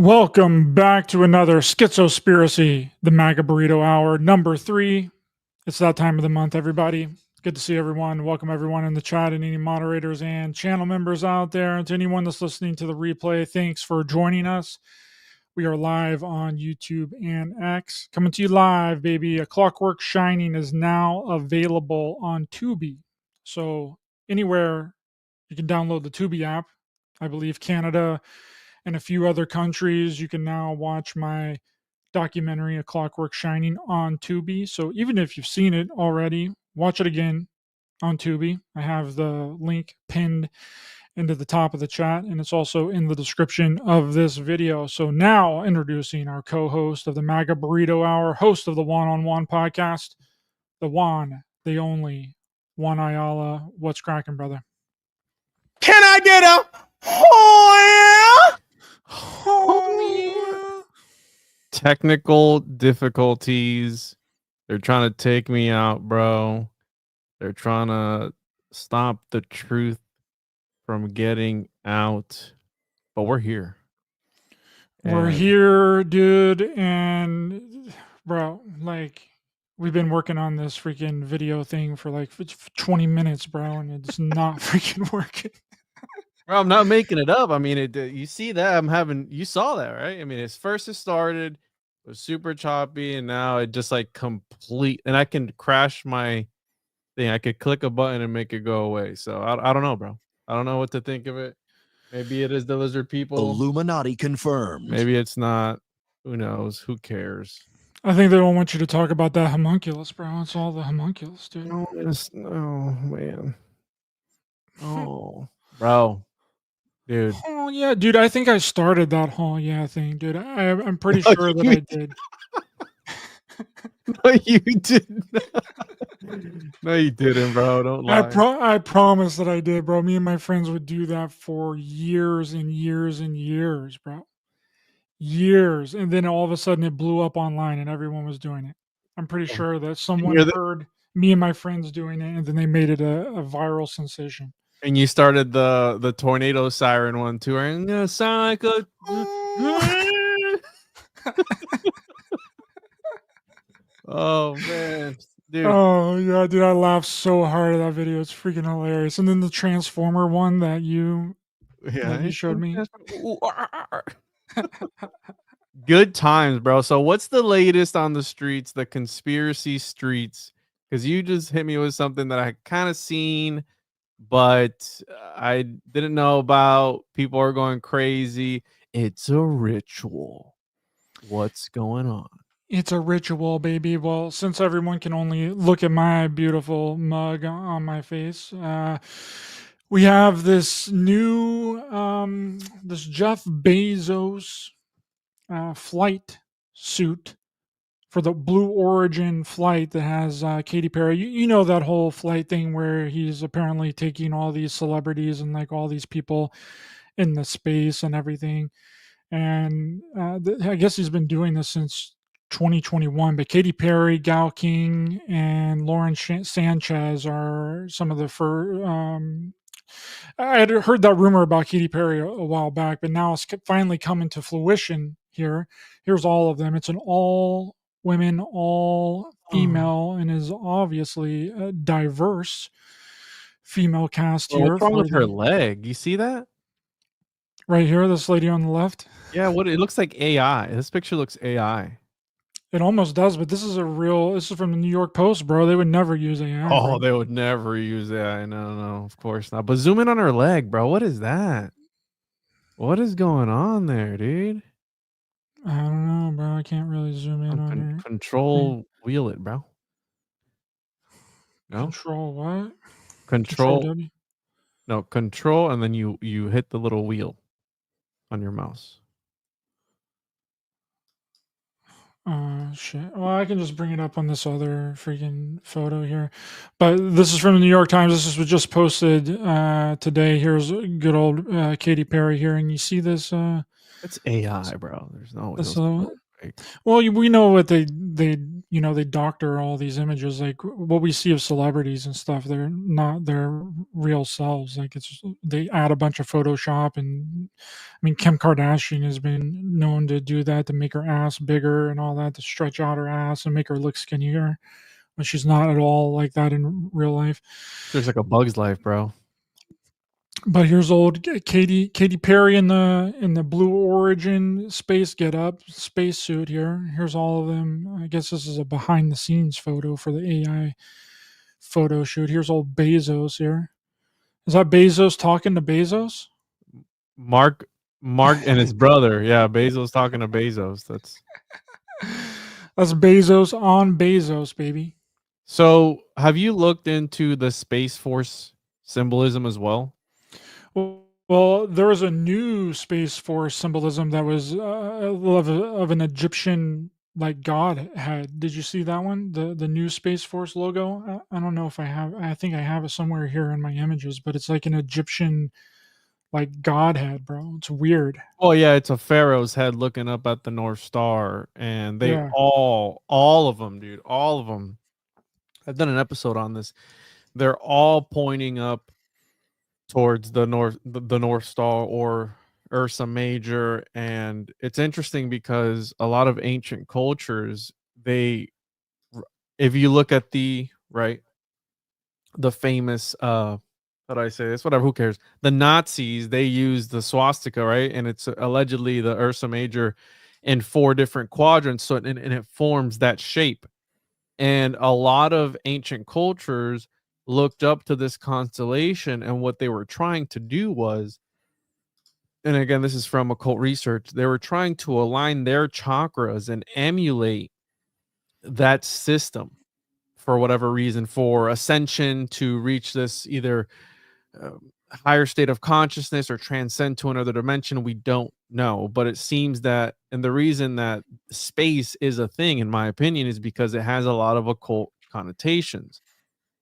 Welcome back to another Schizospiracy, the Maga Burrito Hour, number 3. It's that time of the month, everybody. Good to see everyone. Welcome everyone in the chat and any moderators and channel members out there. And to anyone that's listening to the replay, thanks for joining us. We are live on YouTube and X. Coming to you live, baby. A Clockwork Shining is now available on Tubi. So anywhere you can download the Tubi app. I believe Canada and a few other countries, you can now watch my documentary, A Clockwork Shining, on Tubi. So even if you've seen it already, watch it again on Tubi. I have the link pinned into the top of the chat, and it's also in the description of this video. So now introducing our co-host of the Maga Burrito Hour, host of the One-on-One podcast, the one, the only, Juan Ayala. What's cracking, brother? Can I get a oh yeah? Oh, Technical difficulties. They're trying to take me out, bro. They're trying to stop the truth from getting out. But we're here. We're here, dude. And bro, like, we've been working on this freaking video thing for like 20 minutes, bro, and it's not freaking working. Bro, I'm not making it up. I mean, you see that you saw that, right? I mean, it started, it was super choppy, and now it just like complete, and I can crash my thing. I could click a button and make it go away. So I don't know, bro. I don't know what to think of it. Maybe it is the lizard people. Illuminati confirmed. Maybe it's not. Who knows? Who cares? I think they don't want you to talk about that homunculus, bro. It's all the homunculus, dude. No, man. Oh, bro. Dude. Oh yeah, dude. I think I started that whole thing, dude. I'm pretty sure that I did. No, you didn't. No, you didn't, bro. Don't lie. I promise that I did, bro. Me and my friends would do that for years and years and years, bro. Years. And then all of a sudden it blew up online and everyone was doing it. I'm pretty sure that someone heard me and my friends doing it, and then they made it a viral sensation. And you started the tornado siren one too, and sound like a oh man, dude. Oh yeah, dude, I laughed so hard at that video. It's freaking hilarious. And then the Transformer one that you showed me. Good times, bro. So what's the latest on the streets, the conspiracy streets? Because you just hit me with something that I kind of seen, but I didn't know about. People are going crazy. It's a ritual. What's going on? It's a ritual, baby. Well, since everyone can only look at my beautiful mug on my face, we have this new, this Jeff Bezos flight suit for the Blue Origin flight that has Katy Perry. You know that whole flight thing where he's apparently taking all these celebrities and like all these people in the space and everything. And I guess he's been doing this since 2021. But Katy Perry, Gal King, and Lauren Sanchez are some of the first. I had heard that rumor about Katy Perry a while back, but now it's finally coming to fruition here. Here's all of them. It's an all women, all female, and is obviously a diverse female cast here. What's wrong with her leg? You see that? Right here, this lady on the left. Yeah, it looks like AI. This picture looks AI. It almost does, but this is from the New York Post, bro. They would never use AI. Oh, bro. They would never use AI. No, of course not. But zoom in on her leg, bro. What is that? What is going on there, dude? I don't know, bro. I can't really zoom in on her. Control wheel it, bro. No? Control what? Control W? No, control, and then you hit the little wheel on your mouse. Shit. Well, I can just bring it up on this other freaking photo here. But this is from the New York Times. This was just posted today. Here's good old Katy Perry here, and you see this. It's AI, bro. There's no. fake. Well, we know what they they doctor all these images, like what we see of celebrities and stuff. They're not their real selves. Like they add a bunch of Photoshop, and I mean Kim Kardashian has been known to do that to make her ass bigger and all that, to stretch out her ass and make her look skinnier, but she's not at all like that in real life. Looks like a bug's life, bro. But here's old Katy Perry in the Blue Origin space spacesuit here. Here's all of them. I guess this is a behind the scenes photo for the AI photo shoot. Here's old Bezos here. Is that Bezos talking to Bezos? Mark and his brother. Yeah, Bezos talking to Bezos. That's Bezos on Bezos, baby. So, have you looked into the Space Force symbolism as well? Well, there was a new Space Force symbolism that was of an Egyptian like god head. Did you see that one? The new Space Force logo. I don't know if I have. I think I have it somewhere here in my images, but it's like an Egyptian like god head, bro. It's weird. Oh yeah, it's a pharaoh's head looking up at the North Star, and they Yeah. all of them, dude, all of them. I've done an episode on this. They're all pointing up towards the North Star or Ursa Major, and it's interesting because a lot of ancient cultures, if you look at the famous how do I say this? Whatever, who cares? The Nazis, they use the swastika, right? And it's allegedly the Ursa Major in 4 different quadrants, so and it forms that shape. And a lot of ancient cultures looked up to this constellation, and what they were trying to do was, and again, this is from occult research, they were trying to align their chakras and emulate that system for whatever reason, for ascension, to reach this either higher state of consciousness or transcend to another dimension. We don't know, but it seems that, and the reason that space is a thing, in my opinion, is because it has a lot of occult connotations.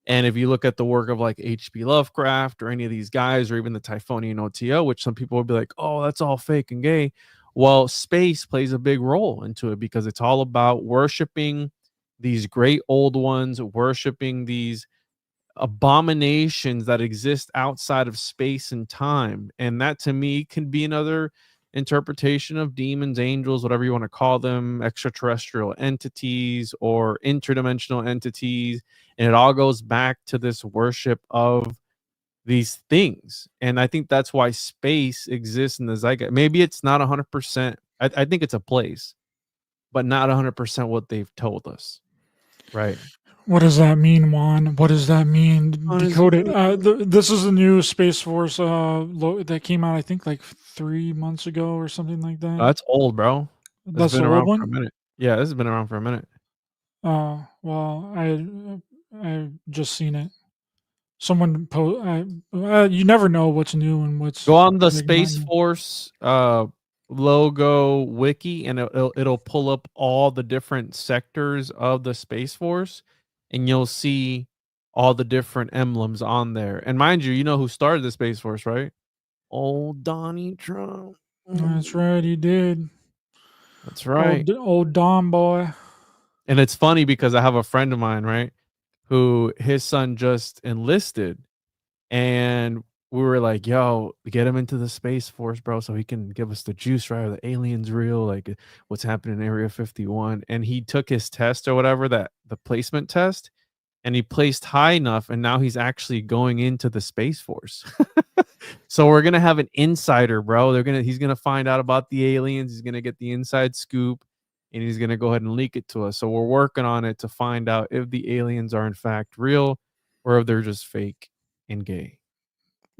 And if you look at the work of like H.P. Lovecraft or any of these guys, or even the Typhonian OTO, which some people would be like, oh, that's all fake and gay. Well, space plays a big role into it because it's all about worshiping these great old ones, worshiping these abominations that exist outside of space and time. And that to me can be another interpretation of demons, angels, whatever you want to call them, extraterrestrial entities or interdimensional entities. And it all goes back to this worship of these things. And I think that's why space exists in the zeitgeist. Maybe it's not 100%. I think it's a place, but not 100% what they've told us. Right. What does that mean, Juan? What does that mean? Decode it. This is the new Space Force that came out, I think, like 3 months ago or something like that. That's old, bro. That's been the around old one? for a minute. Yeah, this has been around for a minute. Well, I just seen it. Someone you never know what's new and what's. Go on the like, Space not new. Force logo wiki, and it'll pull up all the different sectors of the Space Force, and you'll see all the different emblems on there. And mind you, you know who started the Space Force, right? Old Donnie Trump. That's right, he did. That's right. Old Don boy. And it's funny because I have a friend of mine, right, who his son just enlisted, and we were like, yo, get him into the Space Force, bro, so he can give us the juice, right? Are the aliens real? Like, what's happening in Area 51? And he took his test or whatever, the placement test, and he placed high enough, and now he's actually going into the Space Force. So we're gonna have an insider, bro. He's gonna find out about the aliens. He's gonna get the inside scoop, and he's gonna go ahead and leak it to us. So we're working on it to find out if the aliens are in fact real, or if they're just fake and gay.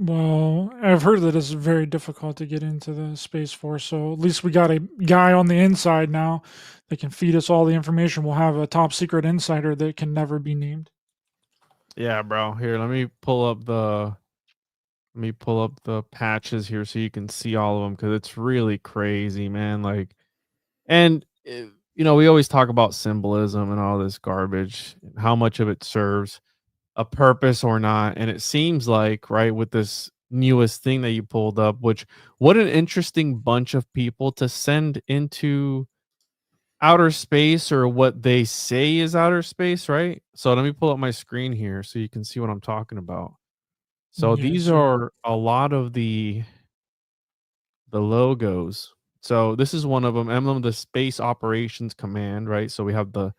Well, I've heard that it's very difficult to get into the Space Force, so at least we got a guy on the inside now that can feed us all the information. We'll have a top secret insider that can never be named. Yeah, bro. Here, let me pull up the patches here so you can see all of them, because it's really crazy, man. Like, and you know, we always talk about symbolism and all this garbage, and how much of it serves a purpose or not. And it seems like, right, with this newest thing that you pulled up, which, what an interesting bunch of people to send into outer space, or what they say is outer space, right? So let me pull up my screen here so you can see what I'm talking about. So Yes, these sir. are a lot of the logos. So this is one of them, emblem of the Space Operations Command, right? So we have the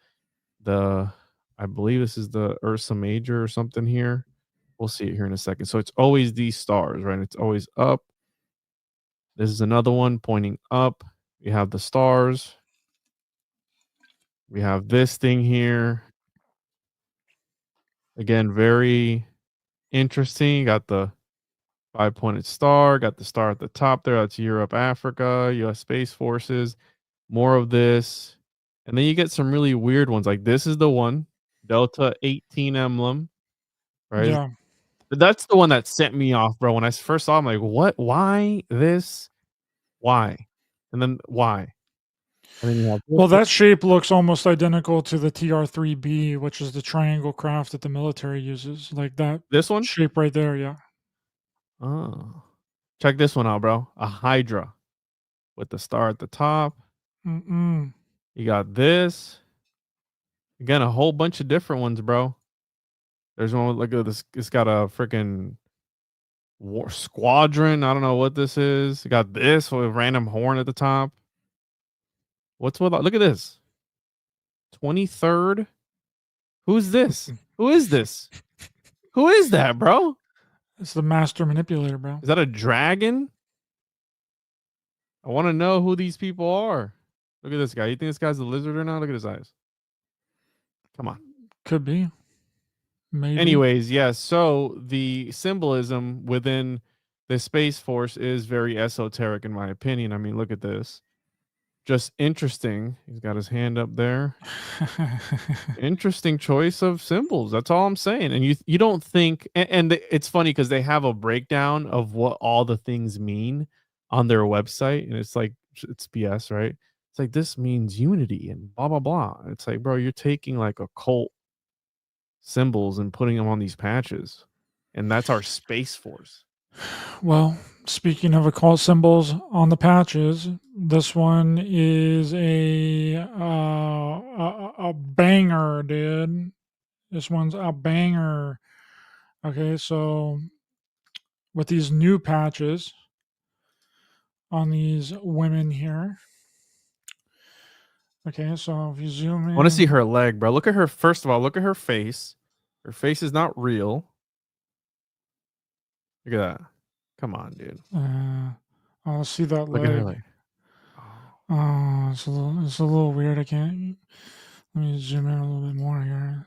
I believe this is the Ursa Major or something here. We'll see it here in a second. So it's always these stars, right? It's always up. This is another one pointing up. We have the stars. We have this thing here. Again, very interesting. Got the 5-pointed star, got the star at the top there. That's Europe, Africa, US Space Forces. More of this. And then you get some really weird ones. Like this is the one, Delta 18 emblem, right? Yeah. That's the one that sent me off, bro. When I first saw, I'm like, what? Why this? Why? And then why? And then you have this Well, one. that shape looks almost identical to the TR-3B, which is the triangle craft that the military uses. Like that This one. shape right there. Yeah. Oh, check this one out, bro. A Hydra with the star at the top. Mm-mm. You got this. Again, a whole bunch of different ones, bro. There's one with, look at this. It's got a freaking war squadron. I don't know what this is. You got this with a random horn at the top. What's with? Look at this. 23rd. Who's this? Who is this? Who is that, bro? It's the master manipulator, bro. Is that a dragon? I want to know who these people are. Look at this guy. You think this guy's a lizard or not? Look at his eyes. Come on. Could be. Maybe. Anyways, yes. So the symbolism within the Space Force is very esoteric, in my opinion. I mean, look at this. Just interesting. He's got his hand up there. Interesting choice of symbols. That's all I'm saying. And you don't think, and it's funny because they have a breakdown of what all the things mean on their website, and it's like it's BS, right? It's like this means unity and blah blah blah. It's like, bro, you're taking like occult symbols and putting them on these patches, and that's our Space Force. Well, speaking of occult symbols on the patches, this one is a banger, dude. This one's a banger. Okay, so with these new patches on these women here. Okay, so if you zoom in, I want to see her leg, bro. Look at her. First of all, look at her face. Her face is not real. Look at that. Come on, dude. I'll see that Look at her leg. leg. Oh, it's a little weird. I can't. Let me zoom in a little bit more here.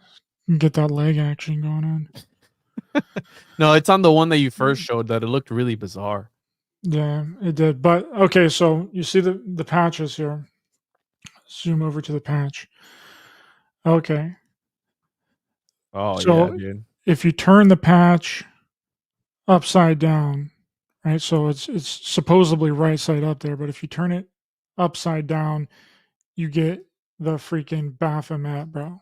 Get that leg action going on. No, it's on the one that you first showed that it looked really bizarre. Yeah, it did. But okay, so you see the patches here. Zoom over to the patch. Okay. Oh So yeah, dude. if you turn the patch upside down, right? So it's supposedly right side up there, but if you turn it upside down, you get the freaking Baphomet, bro.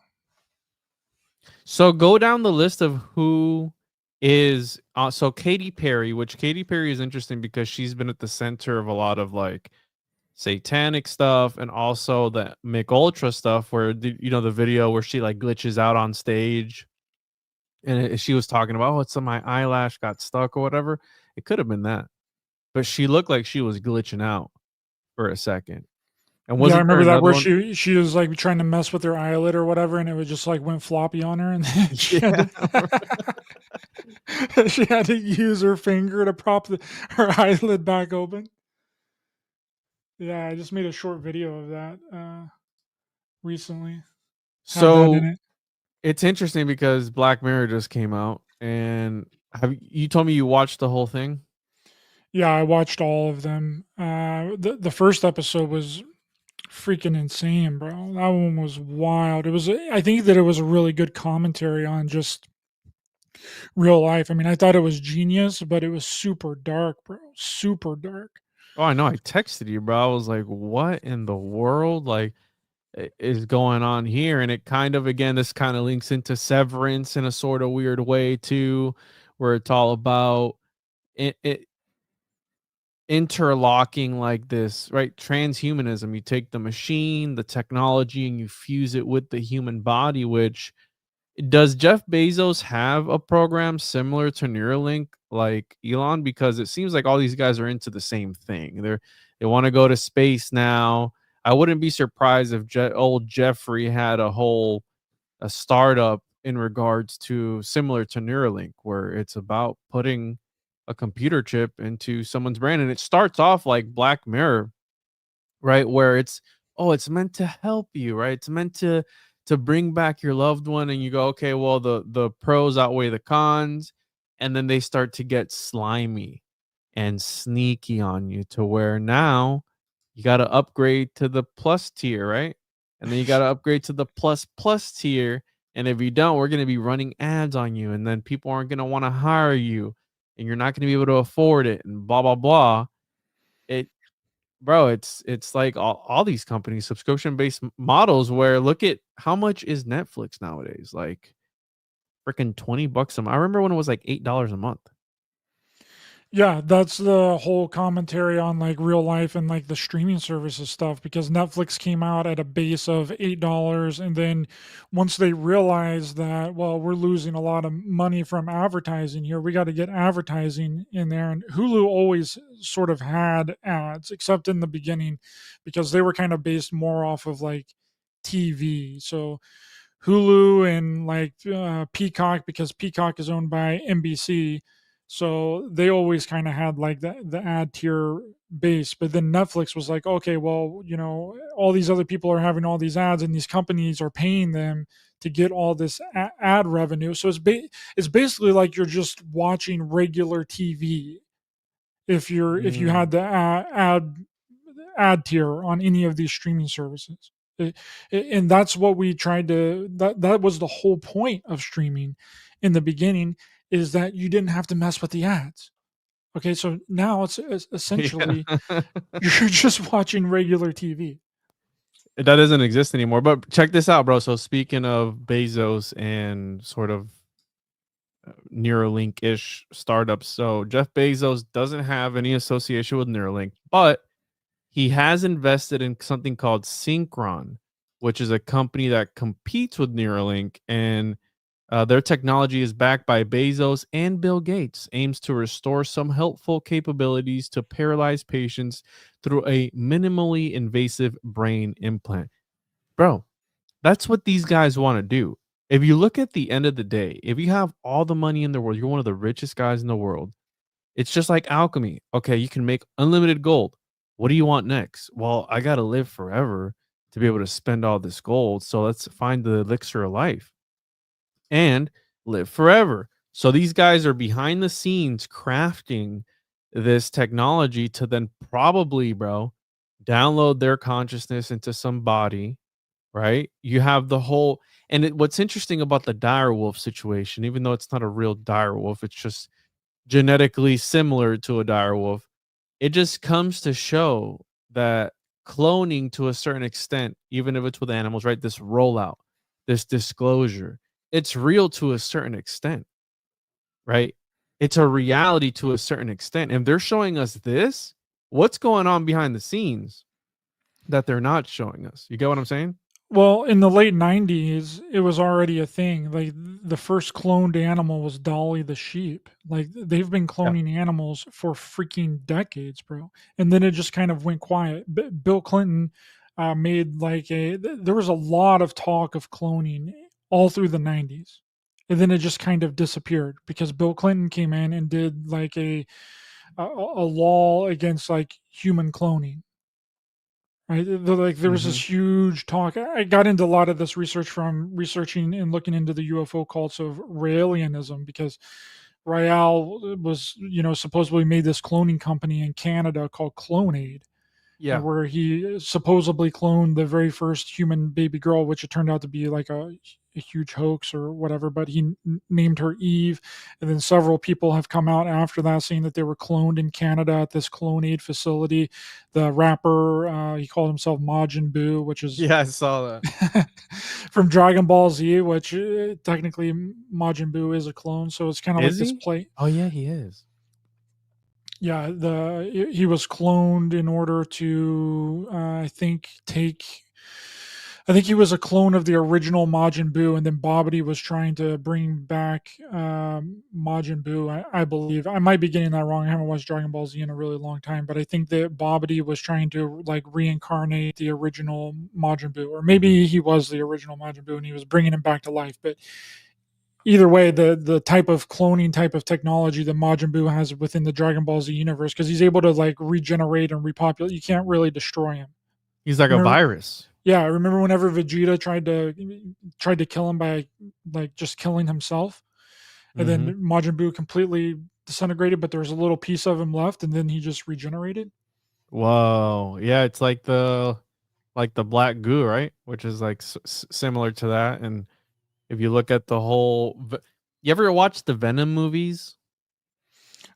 So go down the list of who is so Katy Perry, which Katy Perry is interesting because she's been at the center of a lot of like satanic stuff and also the Mick Ultra stuff where the video where she like glitches out on stage and she was talking about, oh, it's my eyelash got stuck or whatever. It could have been that, but she looked like she was glitching out for a second. And Yeah, I wasn't there remember that another where one? she was like trying to mess with her eyelid or whatever, and it was just like went floppy on her, and then Yeah. she had to use her finger to prop her eyelid back open. Yeah, I just made a short video of that recently. Had that in So it. it's interesting because Black Mirror just came out, and you told me you watched the whole thing? Yeah, I watched all of them. The first episode was freaking insane, bro. That one was wild. I think that it was a really good commentary on just real life. I mean, I thought it was genius, but it was super dark, bro. Super dark. Oh, I know. I texted you, bro. I was like, "What in the world like is going on here?" And it kind of, again, this kind of links into Severance in a sort of weird way too, where it's all about it. interlocking like this, right? Transhumanism. You take the machine, the technology, and you fuse it with the human body. Which, does Jeff Bezos have a program similar to Neuralink like Elon? Because it seems like all these guys are into the same thing. They want to go to space now. I wouldn't be surprised if old Jeffrey had a startup in regards to similar to Neuralink, where it's about putting a computer chip into someone's brain, and it starts off like Black Mirror, right? Where it's meant to help you, right? It's meant to bring back your loved one, and you go, okay, well, the pros outweigh the cons, and then they start to get slimy and sneaky on you, to where now you got to upgrade to the plus tier, right? And then you got to upgrade to the plus tier, and if you don't, we're going to be running ads on you, and then people aren't going to want to hire you, and you're not going to be able to afford it, and blah blah blah. It Bro, it's like all these companies, subscription based models, where look at how much is Netflix nowadays, like freaking $20 a month. I remember when it was like $8 a month. Yeah, that's the whole commentary on like real life and like the streaming services stuff, because Netflix came out at a base of $8, and then once they realized that, well, we're losing a lot of money from advertising here, we got to get advertising in there. And Hulu always sort of had ads, except in the beginning, because they were kind of based more off of like TV. So Hulu and like Peacock, because Peacock is owned by NBC. So they always kind of had like the ad tier base. But then Netflix was like, okay, well, all these other people are having all these ads, and these companies are paying them to get all this ad revenue. So it's basically like you're just watching regular TV if you had the ad tier on any of these streaming services. And that's what we tried to, that was the whole point of streaming in the beginning, is that you didn't have to mess with the ads. Okay, so now it's essentially Yeah. you're just watching regular TV. That doesn't exist anymore. But check this out, bro. So speaking of Bezos and sort of Neuralink-ish startups, so Jeff Bezos doesn't have any association with Neuralink, but he has invested in something called Synchron, which is a company that competes with Neuralink, and their technology is backed by Bezos and Bill Gates, aims to restore some helpful capabilities to paralyzed patients through a minimally invasive brain implant. Bro, that's what these guys want to do. If you look at the end of the day, if you have all the money in the world, you're one of the richest guys in the world. It's just like alchemy. Okay, you can make unlimited gold. What do you want next? Well, I got to live forever to be able to spend all this gold. So let's find the elixir of life and live forever. So these guys are behind the scenes crafting this technology to then probably, bro, download their consciousness into some body, right? You have the whole, and what's interesting about the direwolf situation, even though it's not a real direwolf, it's just genetically similar to a direwolf. It just comes to show that cloning, to a certain extent, even if it's with animals, right? This rollout, this disclosure, it's real to a certain extent, right? It's a reality to a certain extent. And they're showing us this. What's going on behind the scenes that they're not showing us? You get what I'm saying? Well, in the late 90s, it was already a thing. Like the first cloned animal was Dolly the sheep. Like they've been Yeah. cloning animals for freaking decades, bro. And then it just kind of went quiet. Bill Clinton made like there was a lot of talk of cloning all through the 90s. And then it just kind of disappeared because Bill Clinton came in and did like a law against like human cloning. Right? Like there was Mhm. this huge talk. I got into a lot of this research from researching and looking into the UFO cults of Raelianism, because Rael was, supposedly made this cloning company in Canada called Clonaid, Yeah. where he supposedly cloned the very first human baby girl, which it turned out to be like a huge hoax or whatever. But he named her Eve, and then several people have come out after that saying that they were cloned in Canada at this Clonaid facility. The rapper, he called himself Majin Buu, which is Yeah, I saw that. from Dragon Ball Z, which technically Majin Buu is a clone. So it's kind of like Is this he? play. Oh yeah, he is. Yeah, he was cloned in order to, I think he was a clone of the original Majin Buu, and then Babidi was trying to bring back Majin Buu. I believe I might be getting that wrong. I haven't watched Dragon Ball Z in a really long time, but I think that Babidi was trying to like reincarnate the original Majin Buu, or maybe he was the original Majin Buu and he was bringing him back to life. But either way, the type of cloning type of technology that Majin Buu has within the Dragon Ball Z universe, because he's able to like regenerate and repopulate. You can't really destroy him. He's like a Remember- virus. Yeah, I remember whenever Vegeta tried to kill him by like just killing himself, and then Majin Buu completely disintegrated, but there was a little piece of him left, and then he just regenerated. Whoa, yeah, it's like the black goo, right? Which is like similar to that. And if you look at the whole, you ever watch the Venom movies?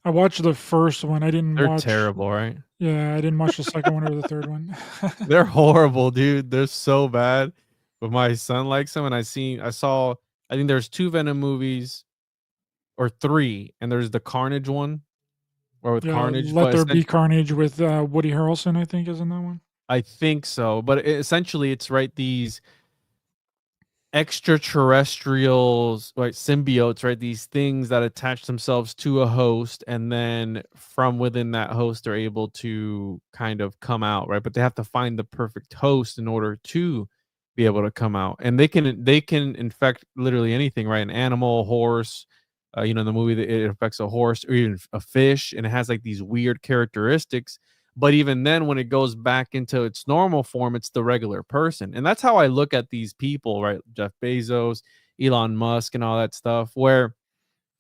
I watched the first one. I didn't They're watch. terrible, right? Yeah, I didn't watch the second one or the third one. They're horrible, dude. They're so bad. But my son likes them, and I think there's 2 Venom movies or 3, and there's the Carnage one, or with Yeah, Carnage. Let But There Be Carnage with Woody Harrelson, I think, is in that one. I think so. But essentially, it's right, these extraterrestrials, right, symbiotes, right, these things that attach themselves to a host, and then from within that host are able to kind of come out, right? But they have to find the perfect host in order to be able to come out. And they can infect literally anything, right? An animal, a horse, in the movie it affects a horse or even a fish, and it has like these weird characteristics. But even then, when it goes back into its normal form, it's the regular person. And that's how I look at these people, right? Jeff Bezos, Elon Musk, and all that stuff, where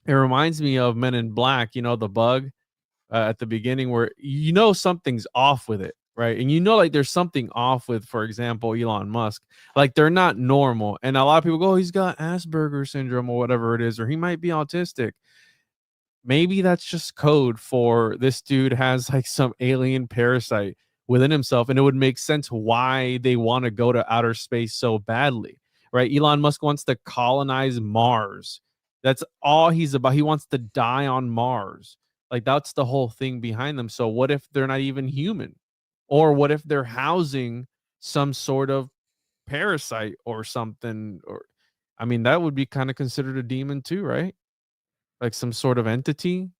it reminds me of Men in Black, the bug at the beginning, where something's off with it, right? And like there's something off with, for example, Elon Musk. Like they're not normal. And a lot of people go, oh, he's got Asperger's syndrome or whatever it is, or he might be autistic. Maybe that's just code for this dude has like some alien parasite within himself, and it would make sense why they want to go to outer space so badly, right? Elon Musk wants to colonize Mars. That's all he's about. He wants to die on Mars. Like that's the whole thing behind them. So what if they're not even human? Or what if they're housing some sort of parasite or something? Or I mean, that would be kind of considered a demon too, right? Like some sort of entity.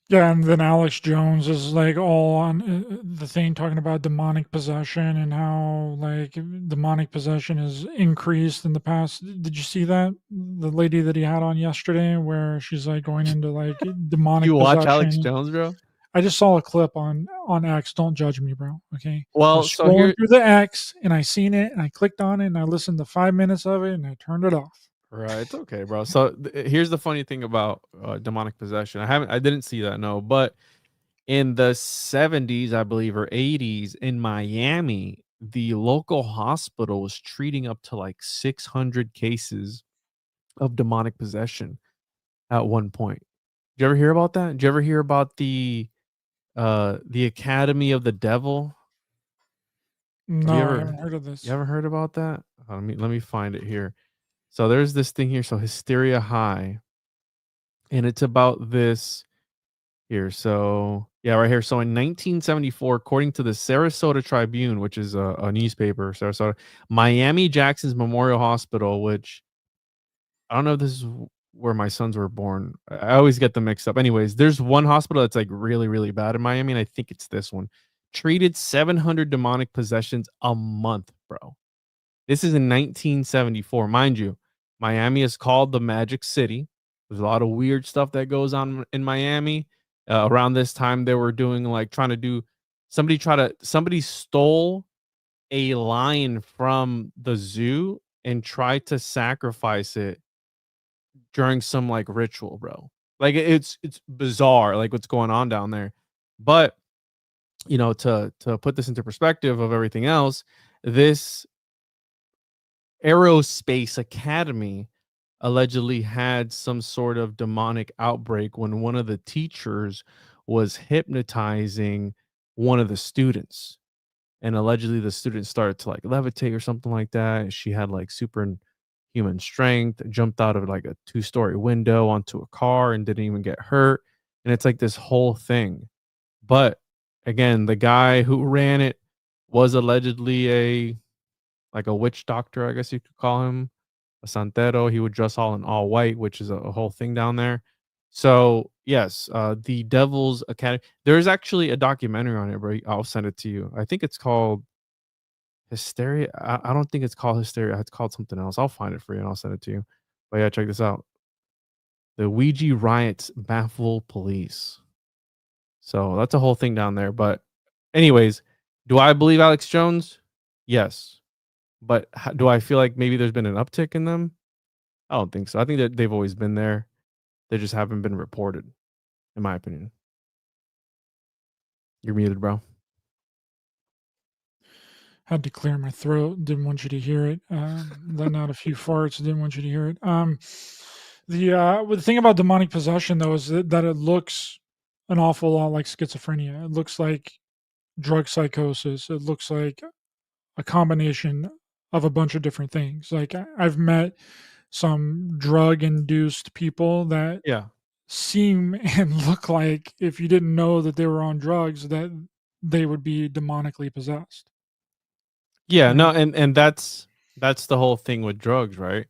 Yeah, and then Alex Jones is like all on the thing talking about demonic possession and how like demonic possession is increased in the past. Did you see that? The lady that he had on yesterday where she's like going into like demonic You watch possession. Alex Jones, bro? I just saw a clip on X. Don't judge me, bro. Okay. I Well, was so scrolling through the X and I seen it and I clicked on it and I listened to 5 minutes of it and I turned it off. right, it's okay, bro. So here's the funny thing about demonic possession. I didn't see that, no, but in the 70s, I believe, or 80s in Miami, the local hospital was treating up to like 600 cases of demonic possession at one point. Did you ever hear about that? Did you ever hear about the Academy of the Devil? No, I haven't heard of this. You ever heard about that? Let me find it here. So there's this thing here. So Hysteria High, and it's about this here. So yeah, right here. So in 1974, according to the Sarasota Tribune, which is a newspaper, Sarasota, Miami Jackson's Memorial Hospital, which I don't know if this is where my sons were born. I always get them mixed up. Anyways, there's one hospital that's like really, really bad in Miami, and I think it's this one. Treated 700 demonic possessions a month, bro. This is in 1974. Mind you, Miami is called the Magic City. There's a lot of weird stuff that goes on in Miami. Around this time, they were doing like somebody stole a lion from the zoo and tried to sacrifice it during some like ritual, bro. Like it's bizarre, like what's going on down there. But to put this into perspective of everything else, this Aerospace Academy allegedly had some sort of demonic outbreak when one of the teachers was hypnotizing one of the students. And allegedly the student started to like levitate or something like that. She had like superhuman strength, jumped out of like a 2-story window onto a car and didn't even get hurt. and it's like this whole thing. But again, the guy who ran it was allegedly a witch doctor, I guess you could call him, a santero. He would dress all in all white, which is a whole thing down there. So yes, the Devil's Academy. There's actually a documentary on it, bro. I'll send it to you. I think it's called Hysteria. I don't think it's called Hysteria. It's called something else. I'll find it for you and I'll send it to you. But yeah, check this out. The Ouija riots baffle police. So that's a whole thing down there. But anyways, do I believe Alex Jones? Yes. But do I feel like maybe there's been an uptick in them? I don't think so. I think that they've always been there. They just haven't been reported, in my opinion. You're muted, bro. Had to clear my throat. Didn't want you to hear it. Letting out a few farts. Didn't want you to hear it. The thing about demonic possession, though, is that it looks an awful lot like schizophrenia. It looks like drug psychosis. It looks like a combination of a bunch of different things. Like I've met some drug-induced people that Yeah. seem and look like, if you didn't know that they were on drugs, that they would be demonically possessed. Yeah, Right. no, and that's the whole thing with drugs, right?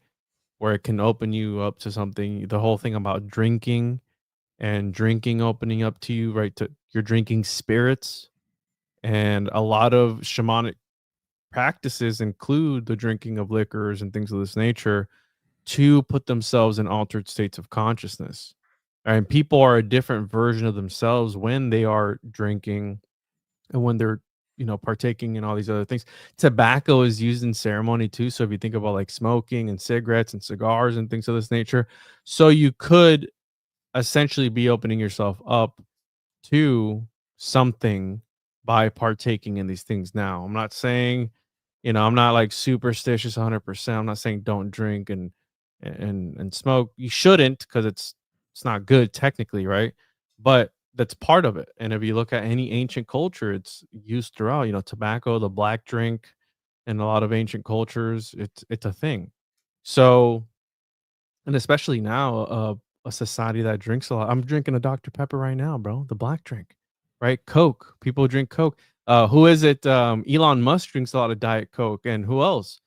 Where it can open you up to something. The whole thing about drinking and drinking opening up to you, right? To you're drinking spirits, and a lot of shamanic practices include the drinking of liquors and things of this nature to put themselves in altered states of consciousness. And people are a different version of themselves when they are drinking and when they're partaking in all these other things. Tobacco is used in ceremony too. So if you think about like smoking and cigarettes and cigars and things of this nature, so you could essentially be opening yourself up to something by partaking in these things. Now, I'm not saying, I'm not like superstitious 100%. I'm not saying don't drink and smoke. You shouldn't, because it's not good technically, right? But that's part of it. And if you look at any ancient culture, it's used throughout. Tobacco, the black drink, in a lot of ancient cultures, it's a thing. So, and especially now, a society that drinks a lot. I'm drinking a Dr. Pepper right now, bro. The black drink, right? Coke. People drink Coke. Who is it? Elon Musk drinks a lot of Diet Coke, and who else?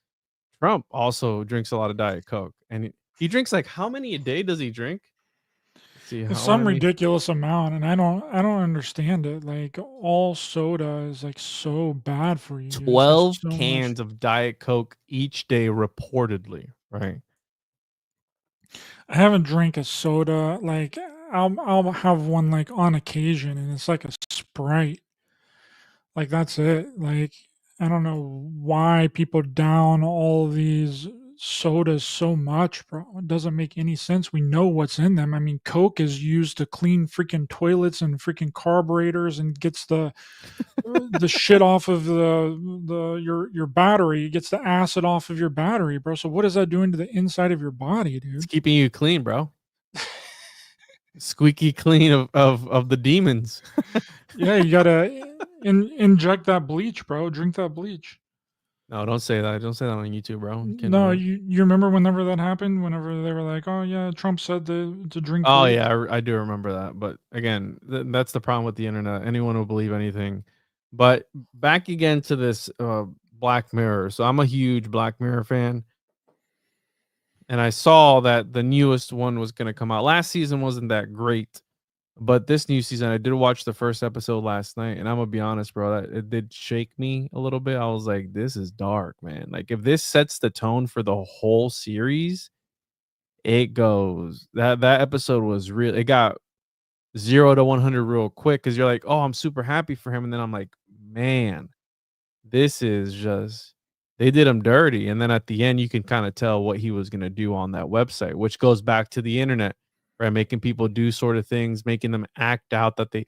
Trump also drinks a lot of Diet Coke, and he drinks like, how many a day does he drink? Let's see It's how some many. ridiculous amount, and I don't understand it. Like all soda is like so bad for you. It's like 12 so much. cans of Diet Coke each day, reportedly, right? I haven't drank a soda. Like I'll have one like on occasion, and it's like a Sprite. Like that's it. Like I don't know why people down all these sodas so much, bro. It doesn't make any sense. We know what's in them. I mean, Coke is used to clean freaking toilets and freaking carburetors and gets the shit off of your battery. It gets the acid off of your battery, bro. So what is that doing to the inside of your body, It's dude? keeping you clean, bro. Squeaky clean of the demons. Yeah, you gotta inject that bleach, bro. Drink that bleach. No, don't say that. Don't say that on YouTube, bro. You can't do No, that. you remember whenever that happened? Whenever they were like, "Oh yeah, Trump said to drink Oh bleach." yeah, I do remember that. But again, that's the problem with the internet. Anyone will believe anything. But back again to this Black Mirror. So I'm a huge Black Mirror fan, and I saw that the newest one was going to come out. Last season wasn't that great, but this new season, I did watch the first episode last night, and I'm gonna be honest, bro, that it did shake me a little bit. I was like, "This is dark, man." Like, if this sets the tone for the whole series, it goes. That episode was real. It got 0 to 100 real quick, because you're like, "Oh, I'm super happy for him," and then I'm like, "Man, this is just they did him dirty." And then at the end, you can kind of tell what he was gonna do on that website, which goes back to the internet, right? Making people do sort of things, making them act out that they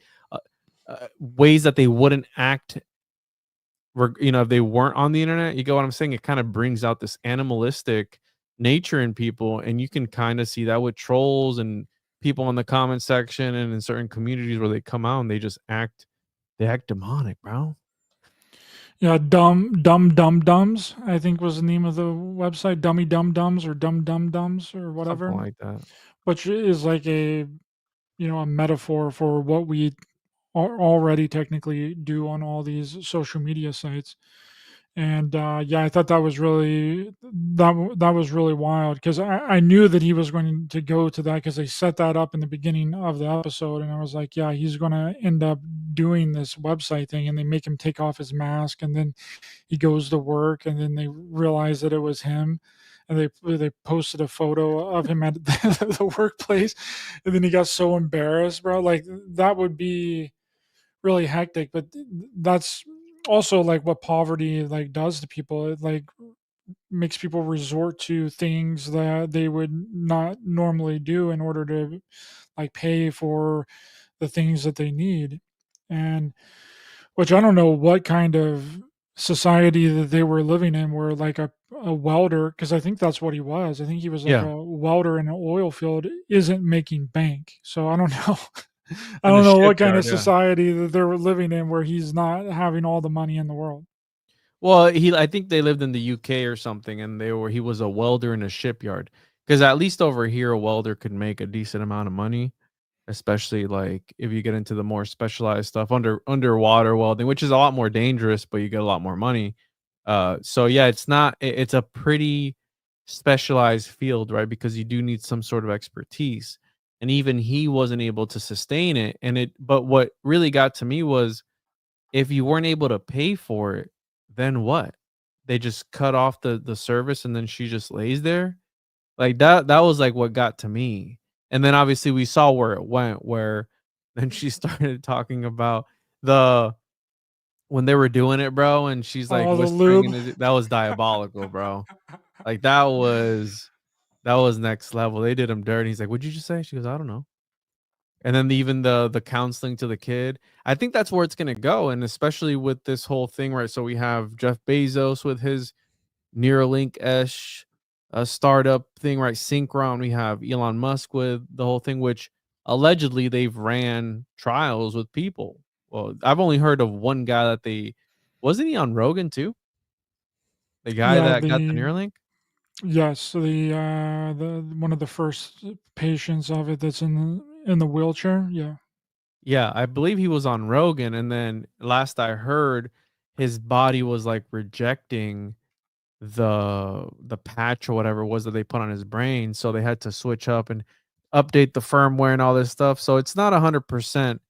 ways that they wouldn't act, if they weren't on the internet. You get what I'm saying? It kind of brings out this animalistic nature in people, and you can kind of see that with trolls and people in the comment section and in certain communities where they come out and they act demonic, bro. Yeah, dumb dumbs. I think was the name of the website. Dummy dum dums or dumb dumbs or Something whatever. like that. Which is like a a metaphor for what we already technically do on all these social media sites. And yeah, I thought that was really that was really wild, because I knew that he was going to go to that, because they set that up in the beginning of the episode, and I was like, yeah, he's going to end up doing this website thing, and they make him take off his mask, and then he goes to work, and then they realize that it was him, and they posted a photo of him at the workplace, and then he got so embarrassed, bro. Like, that would be really hectic. But that's also like what poverty like does to people. It like makes people resort to things that they would not normally do in order to like pay for the things that they need. And which I don't know what kind of society that they were living in, where like a welder, because I think that's what he was. I think he was like Yeah, a welder in an oil field, isn't making bank. So I don't know. I in a don't know what kind of shipyard. Yeah. society that they're living in where he's not having all the money in the world. Well, I think they lived in the UK or something, and he was a welder in a shipyard. Because at least over here, a welder could make a decent amount of money, especially like if you get into the more specialized stuff underwater welding, which is a lot more dangerous, but you get a lot more money. So yeah, it's a pretty specialized field, right? Because you do need some sort of expertise. And even he wasn't able to sustain it. But what really got to me was, if you weren't able to pay for it, then what? They just cut off the service and then she just lays there? Like, that was, like, what got to me. And then obviously we saw where it went, where then she started talking about the when they were doing it, bro, and she's, like, All the whispering in lube. his that was diabolical, bro. Like, that was next level. They did him dirty. He's like, "What'd you just say?" She goes, "I don't know." And then even the counseling to the kid, I think that's where it's gonna go, and especially with this whole thing, right? So we have Jeff Bezos with his Neuralink-ish, startup thing, right? Synchron. We have Elon Musk with the whole thing, which allegedly they've ran trials with people. Well, I've only heard of one guy that they wasn't he on Rogan too? The guy Yeah, that got the the Neuralink? yes, the one of the first patients of it that's in the wheelchair. Yeah. Yeah, I believe he was on Rogan, and then last I heard, his body was, like, rejecting the patch or whatever it was that they put on his brain, so they had to switch up and update the firmware and all this stuff, so it's not 100%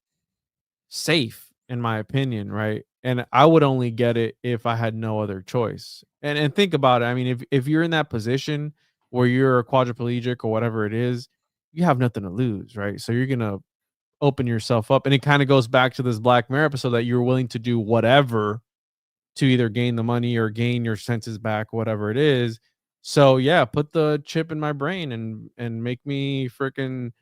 safe in my opinion, right? And I would only get it if I had no other choice. And think about it, I mean, if you're in that position where you're a quadriplegic or whatever it is, you have nothing to lose, right? So you're gonna open yourself up, and it kinda goes back to this Black Mirror episode that you're willing to do whatever to either gain the money or gain your senses back, whatever it is. So yeah, put the chip in my brain and make me freaking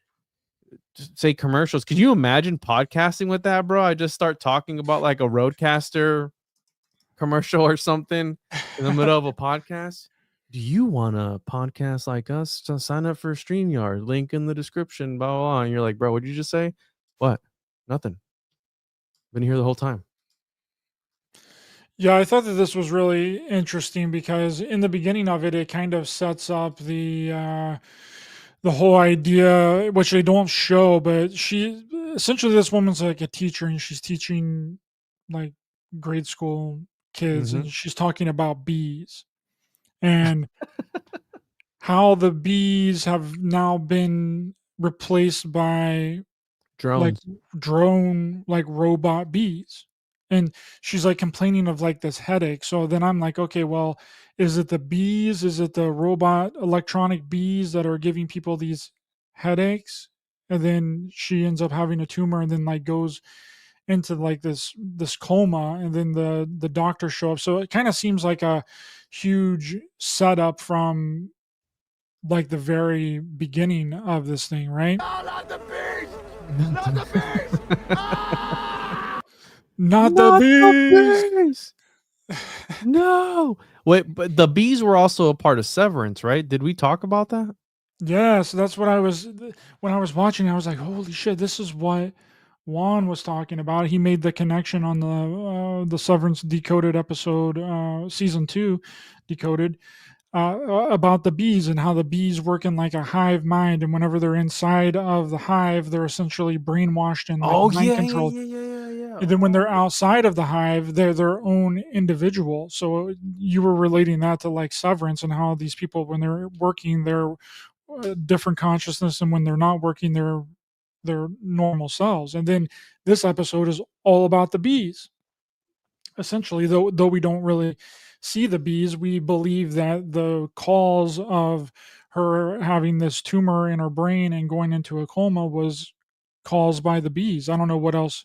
say commercials. Could you imagine podcasting with that, bro? I just start talking about like a Roadcaster commercial or something in the middle of a podcast. Do you want a podcast like us? So sign up for StreamYard. Link in the description. Blah blah blah. And you're like, bro, what'd you just say? What? Nothing. Been here the whole time. Yeah, I thought that this was really interesting, because in the beginning of it, it kind of sets up the whole idea, which they don't show, but she essentially, this woman's like a teacher, and she's teaching like grade school kids, Mm-hmm. and she's talking about bees and how the bees have now been replaced by like Drones. drone, like robot bees. And she's like complaining of like this headache. So then I'm like, okay, well, is it the bees? Is it the robot electronic bees that are giving people these headaches? And then she ends up having a tumor, and then like goes into like this coma, and then the doctor show up. So it kind of seems like a huge setup from like the very beginning of this thing, right? Not the bees! Not the bees! Not the Not bees. the bees. No. Wait, but the bees were also a part of Severance, right? Did we talk about that? Yeah, so that's what I was when I was watching. I was like, "Holy shit! This is what Juan was talking about." He made the connection on the Severance Decoded episode, season 2, Decoded. about the bees and how the bees work in like a hive mind, and whenever they're inside of the hive, they're essentially brainwashed and like Oh mind yeah, controlled. yeah. And then when they're Oh. outside of the hive, they're their own individual. So you were relating that to like Severance and how these people, when they're working, they're different consciousness, and when they're not working, they're their normal selves. And then this episode is all about the bees. Essentially, though we don't really see the bees, we believe that the cause of her having this tumor in her brain and going into a coma was caused by the bees. I don't know what else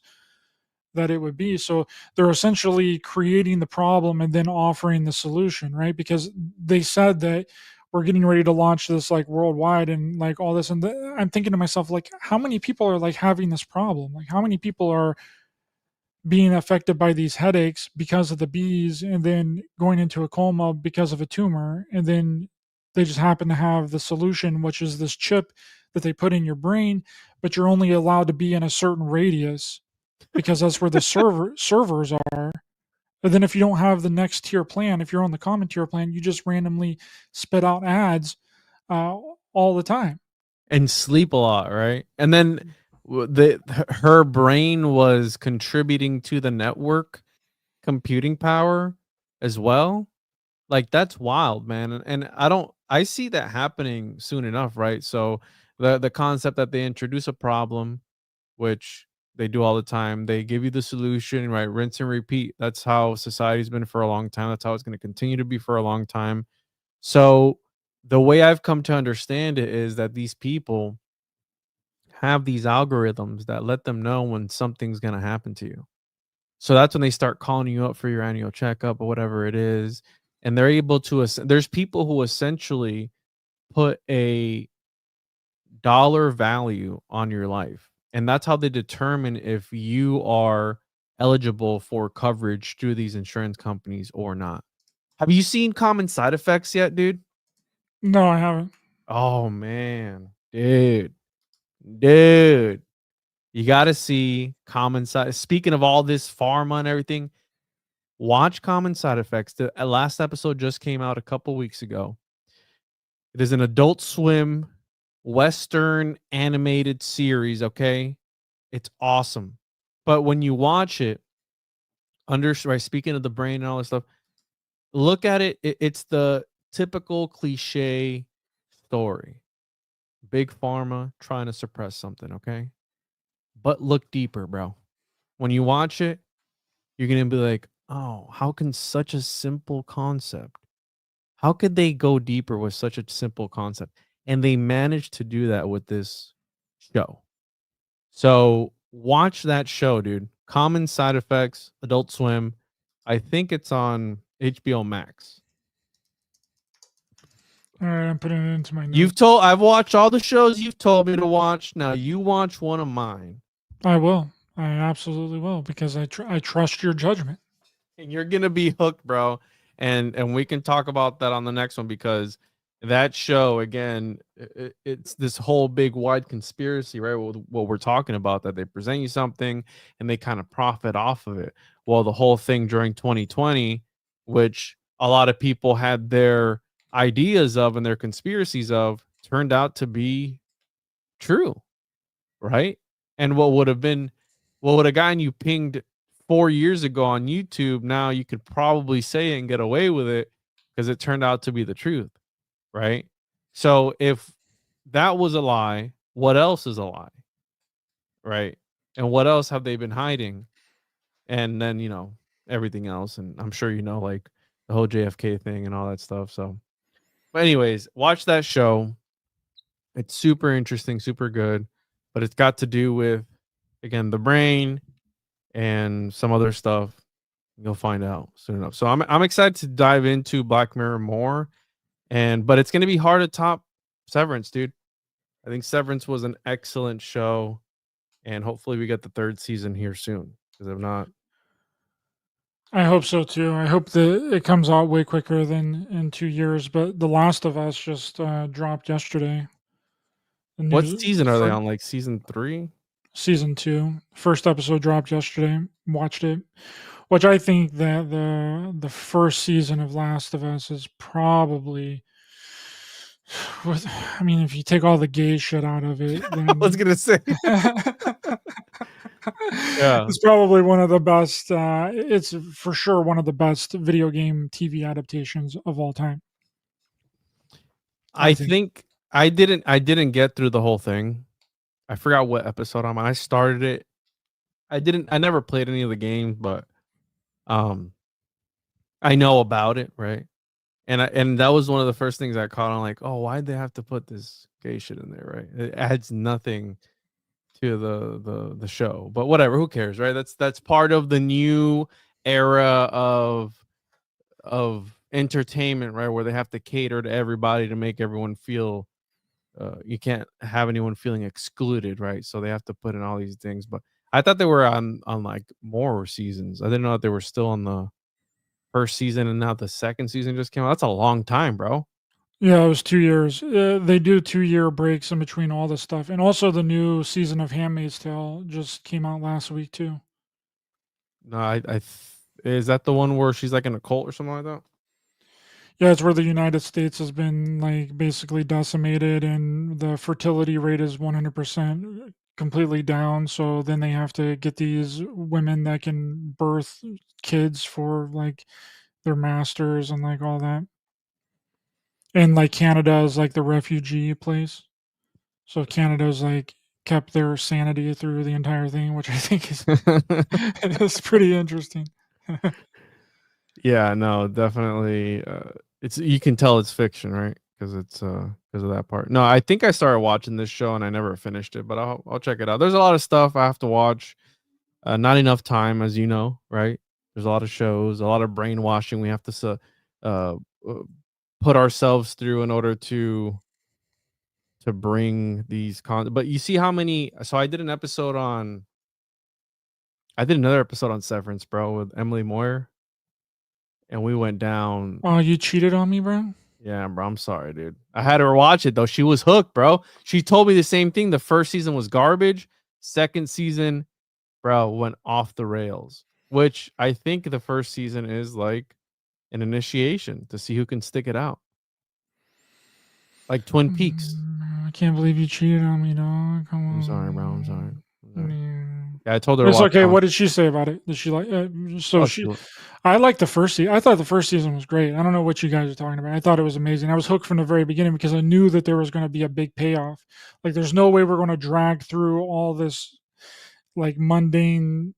that it would be. So they're essentially creating the problem and then offering the solution, right? Because they said that we're getting ready to launch this like worldwide and like all this. And I'm thinking to myself, like, how many people are like having this problem? Like, how many people are being affected by these headaches because of the bees and then going into a coma because of a tumor? And then they just happen to have the solution, which is this chip that they put in your brain, but you're only allowed to be in a certain radius because that's where the servers are. But then if you don't have the next tier plan, if you're on the common tier plan, you just randomly spit out ads uh, all the time. And sleep a lot, right? And then her brain was contributing to the network computing power as well. Like that's wild, man. And I see that happening soon enough, right? So the concept that they introduce a problem, which they do all the time, they give you the solution, right? Rinse and repeat. That's how society's been for a long time. That's how it's going to continue to be for a long time. So the way I've come to understand it is that these people have these algorithms that let them know when something's going to happen to you. So that's when they start calling you up for your annual checkup or whatever it is. And they're able to, there's people who essentially put a dollar value on your life. And that's how they determine if you are eligible for coverage through these insurance companies or not. Have you seen Common Side Effects yet, dude? No, I haven't. Oh, man. Dude. You got to see Common Side. Speaking of all this pharma and everything, watch Common Side Effects. The last episode just came out a couple weeks ago. It is an Adult Swim Western animated series, okay? It's awesome. But when you watch it, right, speaking of the brain and all this stuff, look at it. It's the typical cliche story. Big pharma trying to suppress something, okay? But look deeper, bro. When you watch it, you're going to be like, oh, how can such a simple concept? How could they go deeper with such a simple concept? And they managed to do that with this show. So watch that show, dude. Common Side Effects, Adult Swim. I think it's on HBO Max. All right, I'm putting it into my notes. I've watched all the shows you've told me to watch. Now you watch one of mine. I will. I absolutely will, because I trust your judgment. And you're gonna be hooked, bro. And we can talk about that on the next one, because that show, again, it's this whole big wide conspiracy, right? What we're talking about, that they present you something and they kind of profit off of it. Well, the whole thing during 2020, which a lot of people had their ideas of and their conspiracies of, turned out to be true, right? And what would have gotten you pinged 4 years ago on YouTube, now you could probably say it and get away with it because it turned out to be the truth, right? So if that was a lie, what else is a lie, right? And what else have they been hiding? And then, everything else. And I'm sure like the whole JFK thing and all that stuff. So, but anyways, watch that show. It's super interesting, super good, but it's got to do with, again, the brain and some other stuff. You'll find out soon enough. So I'm excited to dive into Black Mirror more, but it's going to be hard to top Severance, dude. I think Severance was an excellent show, and hopefully we get the third season here soon. Because if not, I hope so too. I hope that it comes out way quicker than in 2 years. But The Last of Us just dropped yesterday. what season are they on? Like season 3? Season 2. First episode dropped yesterday. Watched it. which I think that the first season of Last of Us is probably I mean, if you take all the gay shit out of it, I was then gonna say, yeah. it's probably one of the best. It's for sure one of the best video game TV adaptations of all time. I I think. think I didn't get through the whole thing. I forgot what episode I'm on. I started it. I never played any of the games, but um I know about it, right? And that was one of the first things I caught on, like, oh, why'd they have to put this gay shit in there, right? It adds nothing to the show. But whatever, who cares, right? That's part of the new era of entertainment, right? Where they have to cater to everybody to make everyone feel you can't have anyone feeling excluded, right? So they have to put in all these things. But I thought they were on like more seasons. I didn't know that they were still on the first season and now the second season just came out. That's a long time, bro. Yeah, it was 2 years. They do 2 year breaks in between all this stuff, and also the new season of Handmaid's Tale just came out last week too. No, is that the one where she's like in a cult or something like that? Yeah, it's where the United States has been like basically decimated, and the fertility rate is 100% completely down. So then they have to get these women that can birth kids for like their masters and like all that. And like Canada is like the refugee place. So Canada's like kept their sanity through the entire thing, which I think is is pretty interesting. Yeah, no, definitely. It's you can tell it's fiction, right? Because it's because of that part. No, I think I started watching this show and I never finished it, but I'll check it out. There's a lot of stuff I have to watch. Not enough time, as you know, right? There's a lot of shows, a lot of brainwashing we have to uh, uh, put ourselves through in order to bring these But you see how many? So I did another episode on Severance, bro, with Emily Moyer, and we went down. Oh, you cheated on me, bro? Yeah, bro. I'm sorry, dude. I had her watch it though. She was hooked, bro. She told me the same thing. The first season was garbage. Second season, bro, went off the rails. Which I think the first season is like an initiation to see who can stick it out. Like Twin Peaks. I can't believe you cheated on me, dog. Come on. I'm sorry, bro. I'm sorry. Yeah. Yeah, I told her to It's watch okay. it. What did she say about it? Did she like? So Oh, she, I liked the first season. I thought the first season was great. I don't know what you guys are talking about. I thought it was amazing. I was hooked from the very beginning because I knew that there was going to be a big payoff. Like, there's no way we're going to drag through all this like mundane,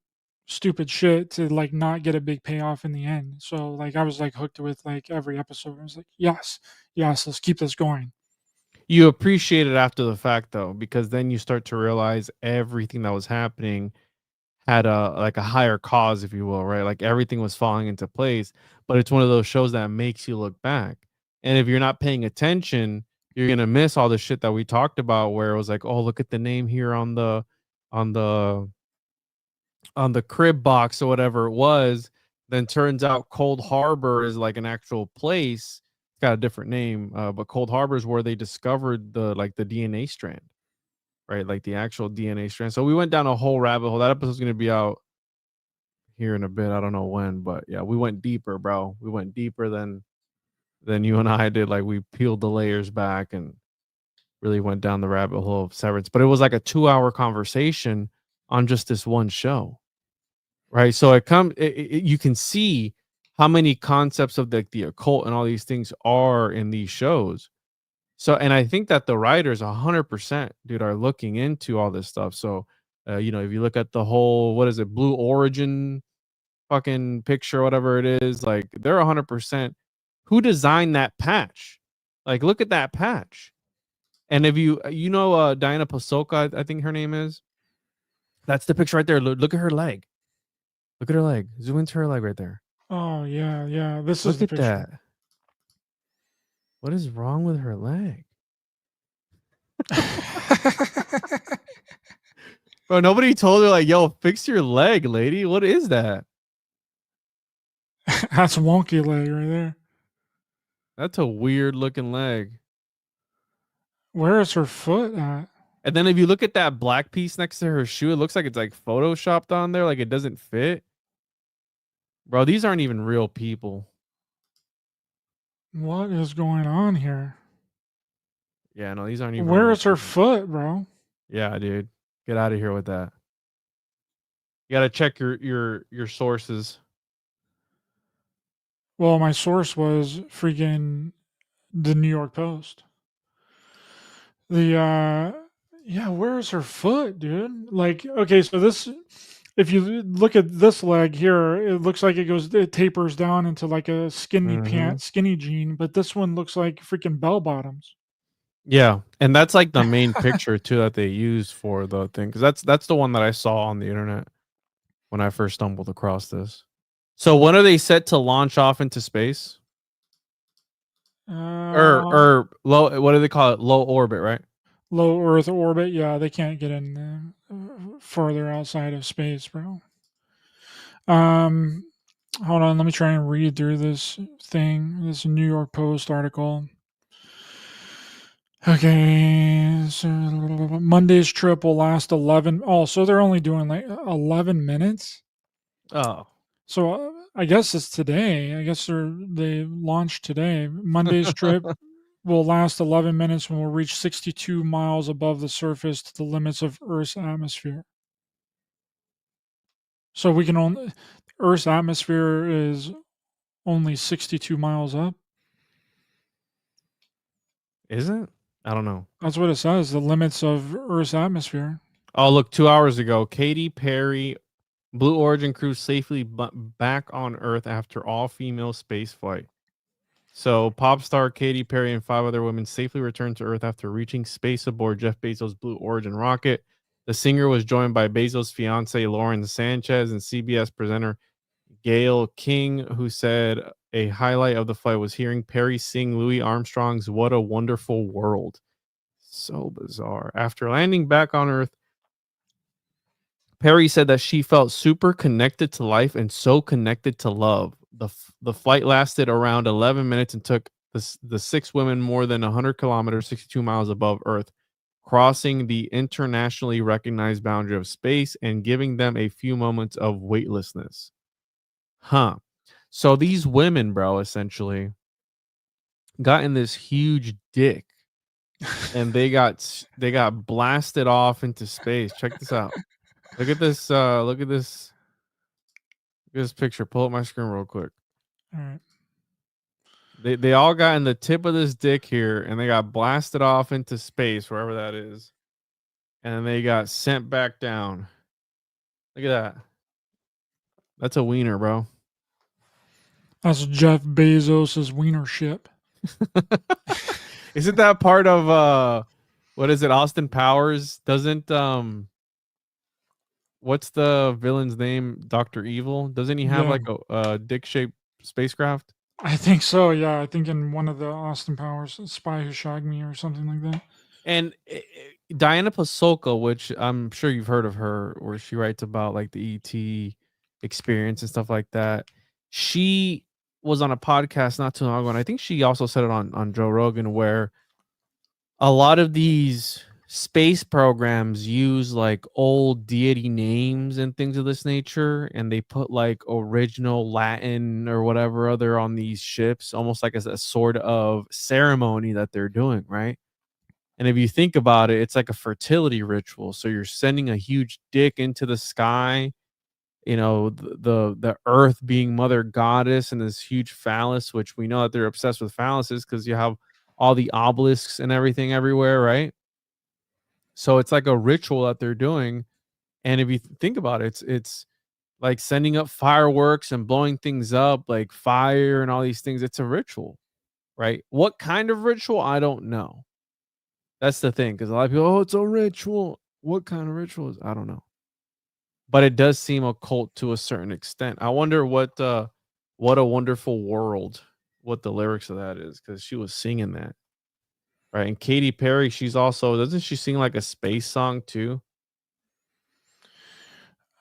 stupid shit to like not get a big payoff in the end. So like, I was like hooked with like every episode. I was like, yes, yes, let's keep this going. You appreciate it after the fact though, because then you start to realize everything that was happening had a like a higher cause, if you will, right? Like everything was falling into place. But it's one of those shows that makes you look back. And if you're not paying attention, you're gonna miss all the shit that we talked about where it was like, oh, look at the name here on the on the crib box or whatever it was. Then turns out Cold Harbor is like an actual place. It's got a different name, but Cold Harbor is where they discovered the DNA strand, right? Like the actual DNA strand. So we went down a whole rabbit hole. That episode's gonna be out here in a bit. I don't know when, but yeah, we went deeper, bro. We went deeper than you and I did. Like we peeled the layers back and really went down the rabbit hole of Severance. But it was like a 2-hour conversation on just this one show, right? So you can see how many concepts of the occult and all these things are in these shows. So, and I think that the writers 100%, dude, are looking into all this stuff. So, if you look at the whole, what is it, Blue Origin fucking picture, whatever it is, like they're 100%. Who designed that patch? Like, look at that patch. And if Diana Pasolka, I think her name is. That's the picture right there. Look at her leg. Look at her leg. Zoom into her leg right there. Oh yeah, yeah. This is Look the at picture. that. What is wrong with her leg? Bro, nobody told her like, yo, fix your leg, lady. What is that? That's wonky leg right there. That's a weird looking leg. Where is her foot at? And then if you look at that black piece next to her shoe, it looks like it's like photoshopped on there, like it doesn't fit. Bro, these aren't even real people. What is going on here? Yeah, no, these aren't even Where real is her people. foot, bro? Yeah, dude. Get out of here with that. You gotta check your sources. Well, my source was freaking the New York Post. Yeah, where's her foot, dude? Like, okay, so this, if you look at this leg here, it looks like it tapers down into like a skinny jean, but this one looks like freaking bell bottoms. Yeah, and that's like the main picture too that they use for the thing, because that's the one that I saw on the internet when I first stumbled across this. So when are they set to launch off into space? Or low? What do they call it? Low orbit, right? low Earth orbit. Yeah, they can't get in further outside of space, bro. Hold on, let me try and read through this thing. This New York Post article. Okay, so Monday's trip will last 11. Oh, so they're only doing like 11 minutes. Oh, So I guess it's today. I guess they launched today. Monday's trip will last 11 minutes and will reach 62 miles above the surface to the limits of Earth's atmosphere. So we can only Earth's atmosphere is only 62 miles up. is it? I don't know. That's what it says. The limits of Earth's atmosphere. Oh, look, 2 hours ago, Katy Perry, Blue Origin crew safely back on Earth after all-female space flight. So, pop star Katy Perry and 5 other women safely returned to Earth after reaching space aboard Jeff Bezos' Blue Origin rocket. The singer was joined by Bezos' fiancee Lauren Sanchez and CBS presenter Gayle King, who said a highlight of the flight was hearing Perry sing Louis Armstrong's "What a Wonderful World." So bizarre. After landing back on Earth, Perry said that she felt super connected to life and so connected to love. The flight lasted around 11 minutes and took the 6 women more than 100 kilometers, 62 miles above Earth, crossing the internationally recognized boundary of space and giving them a few moments of weightlessness. Huh. So these women, bro, essentially got in this huge dick and they got blasted off into space. Check this out. Look at this. Look at this picture. Pull up my screen real quick. All right. They all got in the tip of this dick here, and they got blasted off into space, wherever that is, and then they got sent back down. Look at that. That's a wiener, bro. That's Jeff Bezos' wiener ship. Isn't that part of what is it? Austin Powers doesn't what's the villain's name? Dr. Evil. Doesn't he have Yeah. like a dick shaped spacecraft? I think so. Yeah, I think in one of the Austin Powers, Spy Who Shagged Me or something like that. And Diana Pasolka, which I'm sure you've heard of her, where she writes about like the ET experience and stuff like that. She was on a podcast not too long ago, and I think she also said it on Joe Rogan, where a lot of these space programs use like old deity names and things of this nature, and they put like original Latin or whatever other on these ships, almost like as a sort of ceremony that they're doing, right? And if you think about it, it's like a fertility ritual. So you're sending a huge dick into the sky, you know, the earth being mother goddess and this huge phallus, which we know that they're obsessed with phalluses because you have all the obelisks and everything everywhere, right? So it's like a ritual that they're doing. And if you think about it, it's like sending up fireworks and blowing things up, like fire and all these things. It's a ritual, right? What kind of ritual? I don't know. That's the thing, because a lot of people, oh, it's a ritual. What kind of ritual is? I don't know, but it does seem occult to a certain extent. I wonder what a wonderful world, what the lyrics of that is, because she was singing that, right? And Katy Perry, she's also, doesn't she sing like a space song too?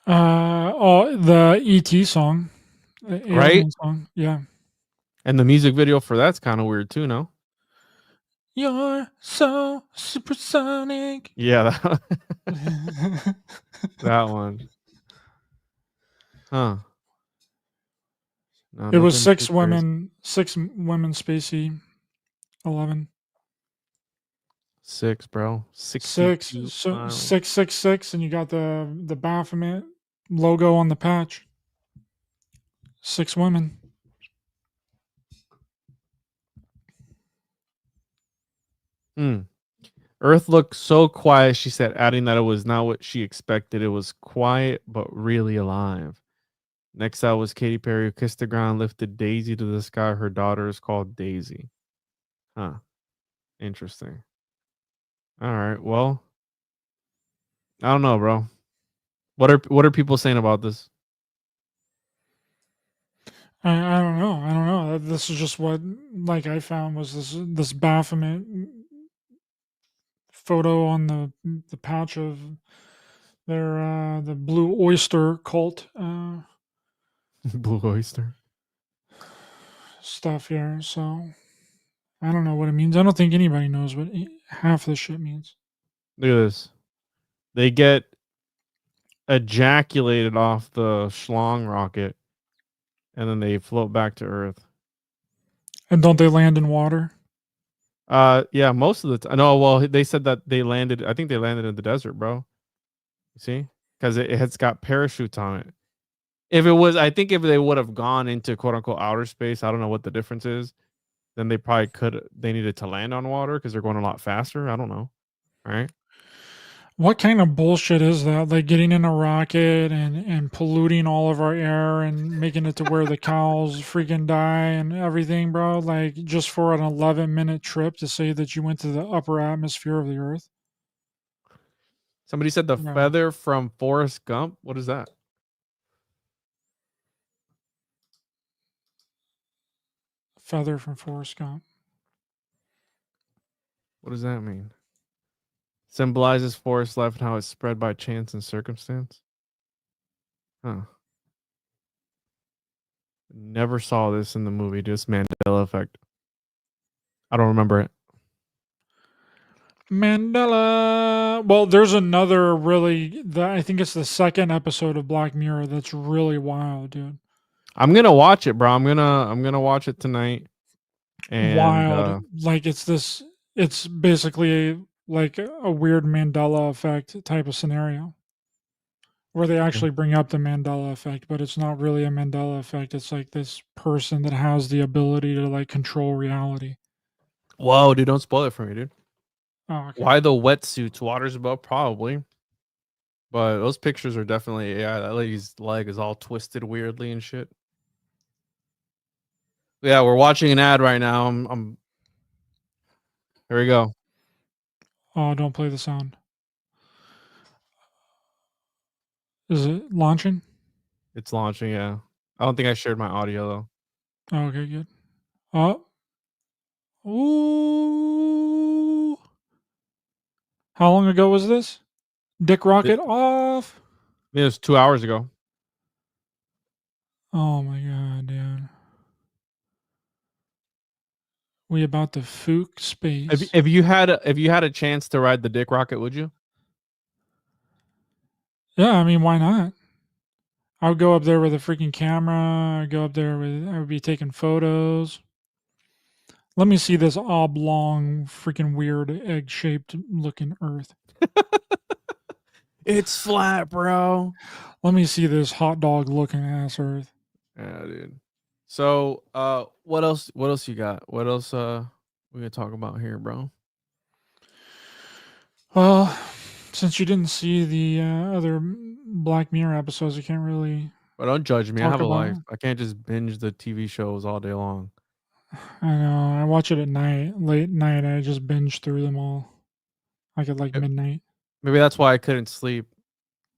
The ET song, the Right? alien song. Yeah. And the music video for that's kind of weird too, no? You're so supersonic. Yeah, that one. Huh. No, It was nothing six too crazy. women, spacey, 11. 6, bro. 6, 62 so miles. 666, and you got the Baphomet logo on the patch. 6 women. Earth looked so quiet, she said, adding that it was not what she expected. It was quiet, but really alive. Next out was Katy Perry, who kissed the ground, lifted Daisy to the sky. Her daughter is called Daisy. Huh. Interesting. All right. Well, I don't know, bro. What are people saying about this? I don't know. I don't know. This is just what like I found was this Baphomet photo on the patch of their the Blue Oyster cult Blue Oyster. stuff here. So I don't know what it means. I don't think anybody knows what half this shit means. Look at this. They get ejaculated off the schlong rocket, and then they float back to Earth. And don't they land in water? Yeah, most of the time. No, well, they said that they landed. I think they landed in the desert, bro. You see, because it has got parachutes on it. If it was, I think if they would have gone into quote unquote outer space, I don't know what the difference is. Then they probably could. They needed to land on water because they're going a lot faster. I don't know. Right? What kind of bullshit is that? Like getting in a rocket and polluting all of our air and making it to where the cows freaking die and everything, bro. Like just for an 11-minute trip to say that you went to the upper atmosphere of the Earth. Somebody said the No. feather from Forrest Gump. What is that? Feather from Forrest Gump. What does that mean? Symbolizes forest life and how it's spread by chance and circumstance. Huh. Never saw this in the movie. Just Mandela effect. I don't remember it. Mandela. Well, there's another really. I think it's the second episode of Black Mirror that's really wild, dude. I'm gonna watch it, bro. I'm gonna watch it tonight. And Wild. Like it's this. It's basically like a weird Mandela effect type of scenario where they actually bring up the Mandela effect, but it's not really a Mandela effect. It's like this person that has the ability to like control reality. whoa, dude, don't spoil it for me, dude. Oh, okay. Why the wetsuits? Water's above, probably. But those pictures are definitely that lady's leg is all twisted weirdly and shit. Yeah, we're watching an ad right now. I'm here we go. Oh, don't play the sound. Is it launching? It's launching, yeah. I don't think I shared my audio though. Oh, okay, good. Oh. Ooh. How long ago was this? Dick rocket off. It was 2 hours ago. Oh my god, dude. We about to fook space. If you had a chance to ride the dick rocket, would you? Yeah, I mean, why not? I would go up there with a freaking camera. I'd go up there with. I would be taking photos. Let me see this oblong, freaking weird, egg-shaped looking Earth. It's flat, bro. Let me see this hot dog looking ass Earth. Yeah, dude. So, what else? What else you got? What else? We gonna talk about here, bro? Well, since you didn't see the other Black Mirror episodes, you can't really. But don't judge me. I Talk have a about life. it. I can't just binge the TV shows all day long. I know. I watch it at night, late night. I just binge through them all, like at like midnight. Maybe that's why I couldn't sleep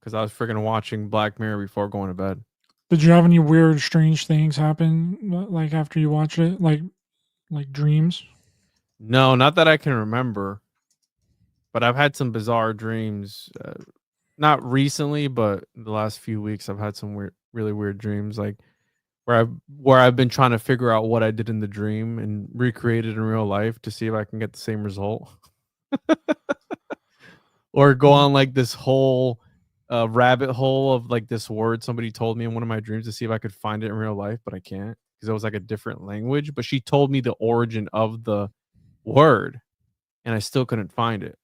because I was freaking watching Black Mirror before going to bed. Did you have any weird, strange things happen like after you watched it, like dreams? No, not that I can remember. But I've had some bizarre dreams. Not recently, but the last few weeks, I've had some really weird dreams, like where I've been trying to figure out what I did in the dream and recreate it in real life to see if I can get the same result, or go on like this whole rabbit hole of like this word somebody told me in one of my dreams to see if I could find it in real life, but I can't because it was like a different language. But she told me the origin of the word, and I still couldn't find it.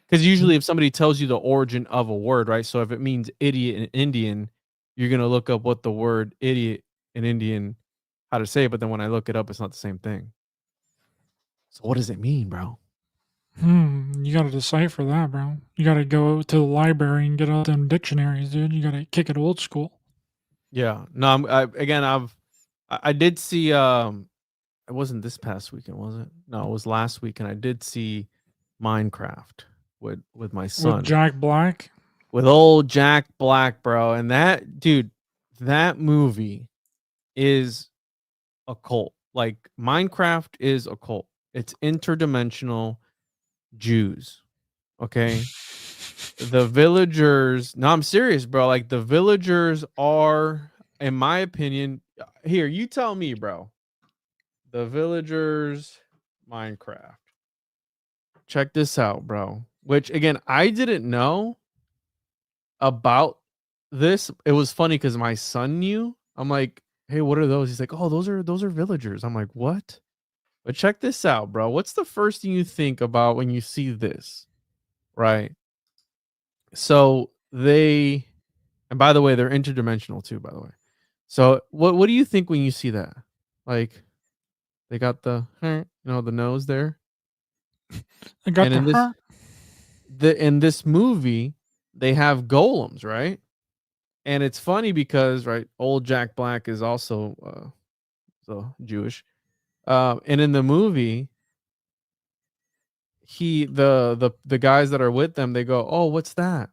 Because usually, if somebody tells you the origin of a word, right? So if it means idiot in Indian, you're gonna look up what the word idiot in Indian, how to say it. But then when I look it up, it's not the same thing. So what does it mean, bro? You got to decipher that, bro. You got to go to the library and get out them dictionaries, dude. You got to kick it old school. Yeah. No. I did see. It wasn't this past weekend, was it? No, it was last weekend. I did see Minecraft with my son, With Jack Black. with old Jack Black, bro. And that dude, that movie is a cult. Like Minecraft is a cult. It's interdimensional Jews. Okay. The villagers, no, I'm serious, bro. Like the villagers are, in my opinion, here, you tell me, bro. The villagers Minecraft. Check this out, bro. Which again, I didn't know about this. It was funny because my son knew. I'm like, hey, what are those? He's like, oh, those are villagers. I'm like, what? But check this out, bro. What's the first thing you think about when you see this? Right. So they, and by the way, they're interdimensional too, by the way. So what do you think when you see that? Like they got the the nose there. I got And in this movie, they have golems, right? And it's funny because old Jack Black is also so Jewish. And in the movie, the guys that are with them, they go, "Oh, what's that?"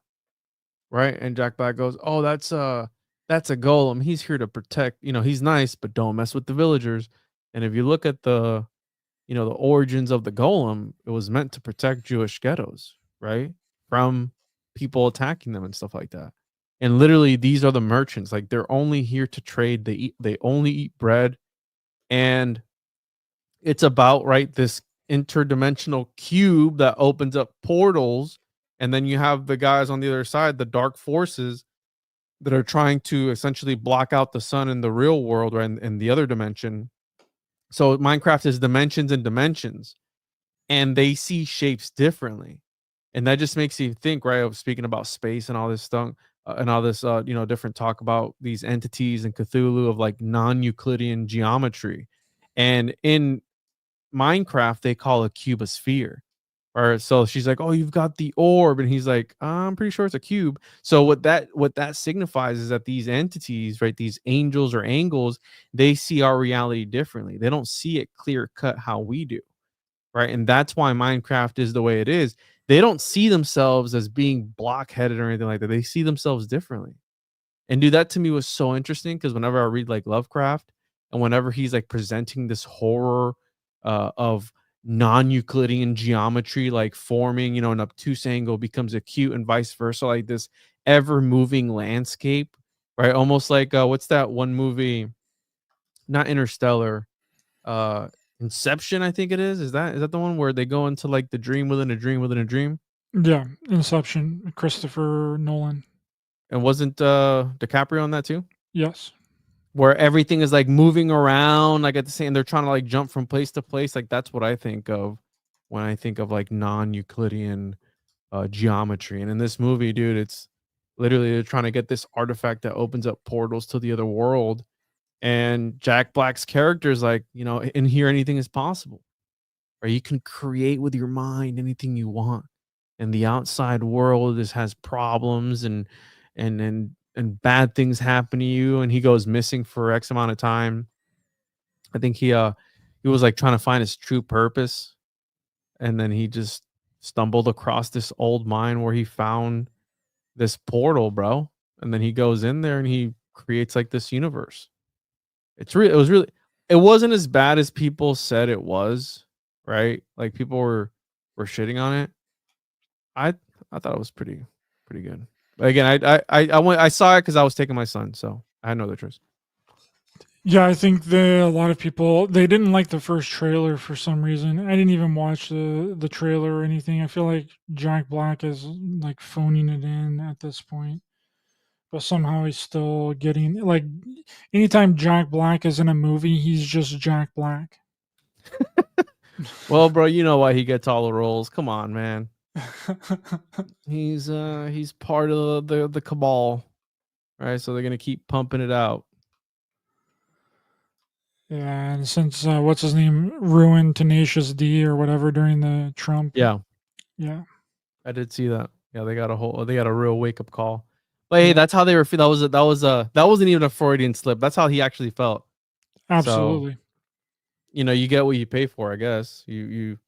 Right? And Jack Black goes, "Oh, that's a golem. He's here to protect, he's nice, but don't mess with the villagers." And if you look at the origins of the golem, it was meant to protect Jewish ghettos, right? From people attacking them and stuff like that. And literally these are the merchants. Like they're only here to trade. They only eat bread. And it's about this interdimensional cube that opens up portals. And then you have the guys on the other side, the dark forces that are trying to essentially block out the sun in the real world, right? In the other dimension. So Minecraft is dimensions and dimensions, and they see shapes differently. And that just makes you think, right? Of speaking about space and all this stuff and all this, different talk about these entities and Cthulhu of like non-Euclidean geometry. And in Minecraft, they call a cube a sphere. Or so she's like, "Oh, you've got the orb," and he's like, "I'm pretty sure it's a cube." So what that signifies is that these entities, right, these angels or angles, they see our reality differently. They don't see it clear cut how we do, right? And that's why Minecraft is the way it is. They don't see themselves as being blockheaded or anything like that. They see themselves differently. And dude, that to me was so interesting because whenever I read like Lovecraft and whenever he's like presenting this horror of non-Euclidean geometry, like forming, an obtuse angle becomes acute and vice versa, like this ever-moving landscape, right? Almost like what's that one movie? Not Interstellar, Inception, I think it is. Is that the one where they go into like the dream within a dream within a dream? Yeah, Inception, Christopher Nolan. And wasn't DiCaprio on that too? Yes. Where everything is like moving around, like at the same, they're trying to like jump from place to place. Like that's what I think of when I think of like non-Euclidean geometry. And in this movie, dude, it's literally they're trying to get this artifact that opens up portals to the other world. And Jack Black's character is like, in here anything is possible. Or you can create with your mind anything you want. And the outside world has problems and bad things happen to you, and he goes missing for X amount of time. I think he was like trying to find his true purpose, and then he just stumbled across this old mine where he found this portal, bro. And then he goes in there and he creates like this universe. It wasn't as bad as people said it was, right? Like people were shitting on it. I thought it was pretty good. But again, I saw it because I was taking my son, so I had no other choice. Yeah, I think a lot of people they didn't like the first trailer for some reason. I didn't even watch the trailer or anything. I feel like Jack Black is like phoning it in at this point, but somehow he's still getting like anytime Jack Black is in a movie, he's just Jack Black. Well, bro, you know why he gets all the roles. Come on, man. He's part of the cabal, right? So they're gonna keep pumping it out. Yeah, and since what's his name ruined Tenacious D or whatever during the Trump, Yeah, yeah, I did see that. Yeah, they got a real wake up call. But hey, yeah, that's how they were. That wasn't even a Freudian slip. That's how he actually felt. So absolutely. you get what you pay for. I guess you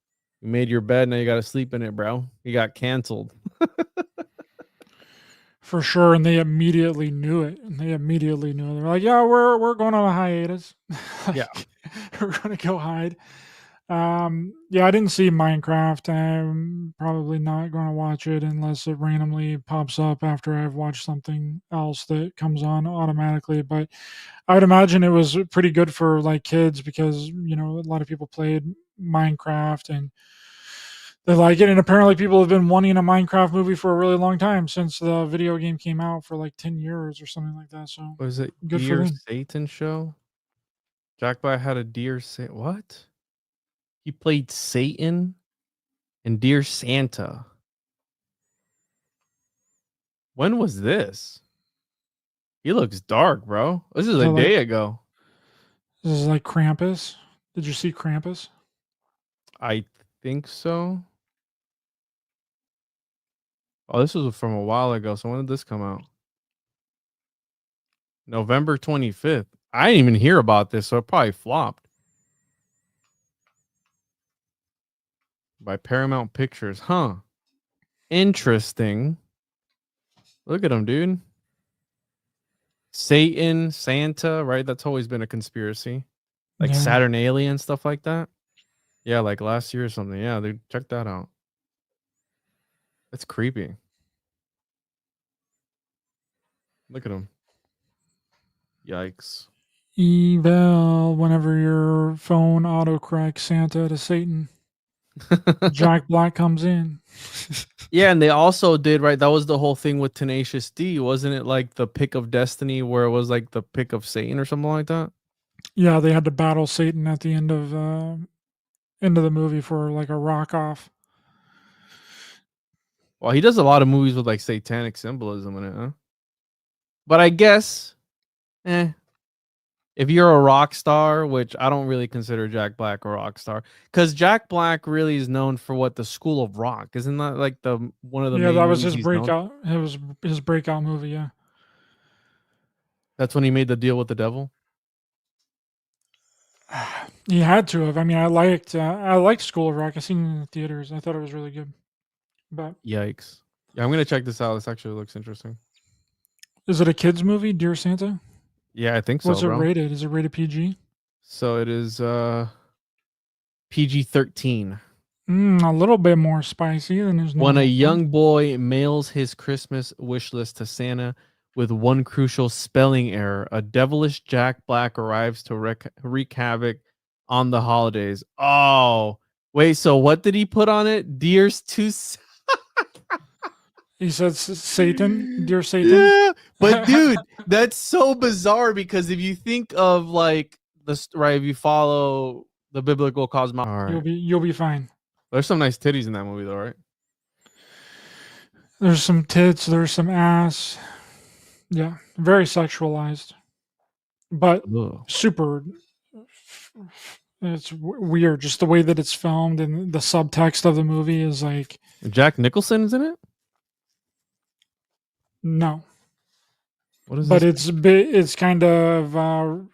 made your bed. Now you got to sleep in it, bro. You got canceled. For sure, and they immediately knew it. And they immediately knew it. They're like, "Yeah, we're going on a hiatus. Yeah. We're gonna go hide." Yeah, I didn't see Minecraft. I'm probably not going to watch it unless it randomly pops up after I've watched something else that comes on automatically. But I would imagine it was pretty good for like kids because a lot of people played Minecraft and they like it. And apparently, people have been wanting a Minecraft movie for a really long time since the video game came out for like 10 years or something like that. So Was it good for Dear them. Satan show? Jack Black had a Dear Satan. What? He played Satan in Dear Santa. When was this? He looks dark, bro. This is a So like day ago. this is like Krampus. Did you see Krampus? I think so. Oh, this was from a while ago. So when did this come out? November 25th. I didn't even hear about this, so it probably flopped. By Paramount Pictures. Huh. Interesting. Look at him, dude. Satan, Santa, right? That's always been a conspiracy. Like Yeah. Saturn alien, stuff like that. Yeah, like last year or something. Yeah, dude, check that out. That's creepy. Look at him. Yikes. Eval whenever your phone autocorrects Santa to Satan. Jack Black comes in. Yeah, and they also did, right? That was the whole thing with Tenacious D, wasn't it? Like the pick of destiny, where it was like the pick of Satan or something like that. Yeah, they had to battle Satan at the end of the movie for like a rock off. Well, he does a lot of movies with like satanic symbolism in it, huh? But I guess, if you're a rock star, which I don't really consider Jack Black a rock star, because Jack Black really is known for what the School of Rock, isn't that like the one of the Yeah, that main was movies his he's known? breakout. It was his breakout movie. Yeah, That's when he made the deal with the devil. he had to have. I mean, I liked School of Rock. I seen it in the theaters. I thought it was really good. But Yikes! Yeah, I'm gonna check this out. This actually looks interesting. is it a kids movie, Dear Santa? Yeah, I think so, What's it bro. rated? Is it rated PG? So it is PG-13. A little bit more spicy than his When a normal stuff. young boy mails his Christmas wish list to Santa with one crucial spelling error, a devilish Jack Black arrives to wreak havoc on the holidays. Oh, wait. So what did he put on it? Dear's to He says Satan, Dear Satan. Yeah, but dude, that's so bizarre because if you think of like this, right? If you follow the biblical cosmology, all right. You'll be fine. There's some nice titties in that movie, though, right? There's some tits, there's some ass. Yeah, very sexualized, but Ugh. super. It's weird, just the way that it's filmed and the subtext of the movie is like Jack Nicholson is in it. no, What is but this? it's kind of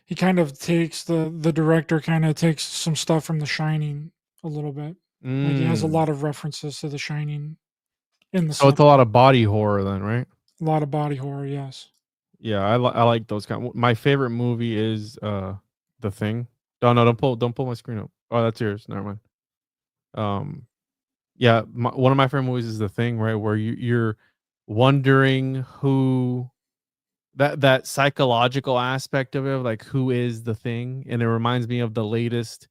he kind of takes the director kind of takes some stuff from The Shining a little bit. Like he has a lot of references to The Shining in the So it's a lot of body horror, then, right? a lot of body horror. Yes. Yeah, I like those kind. My favorite movie is The Thing. No, don't pull my screen up. Oh, that's yours. Never mind. Yeah, one of my favorite movies is The Thing, right? Where you're wondering who that psychological aspect of it, like who is the thing, and it reminds me of the latest.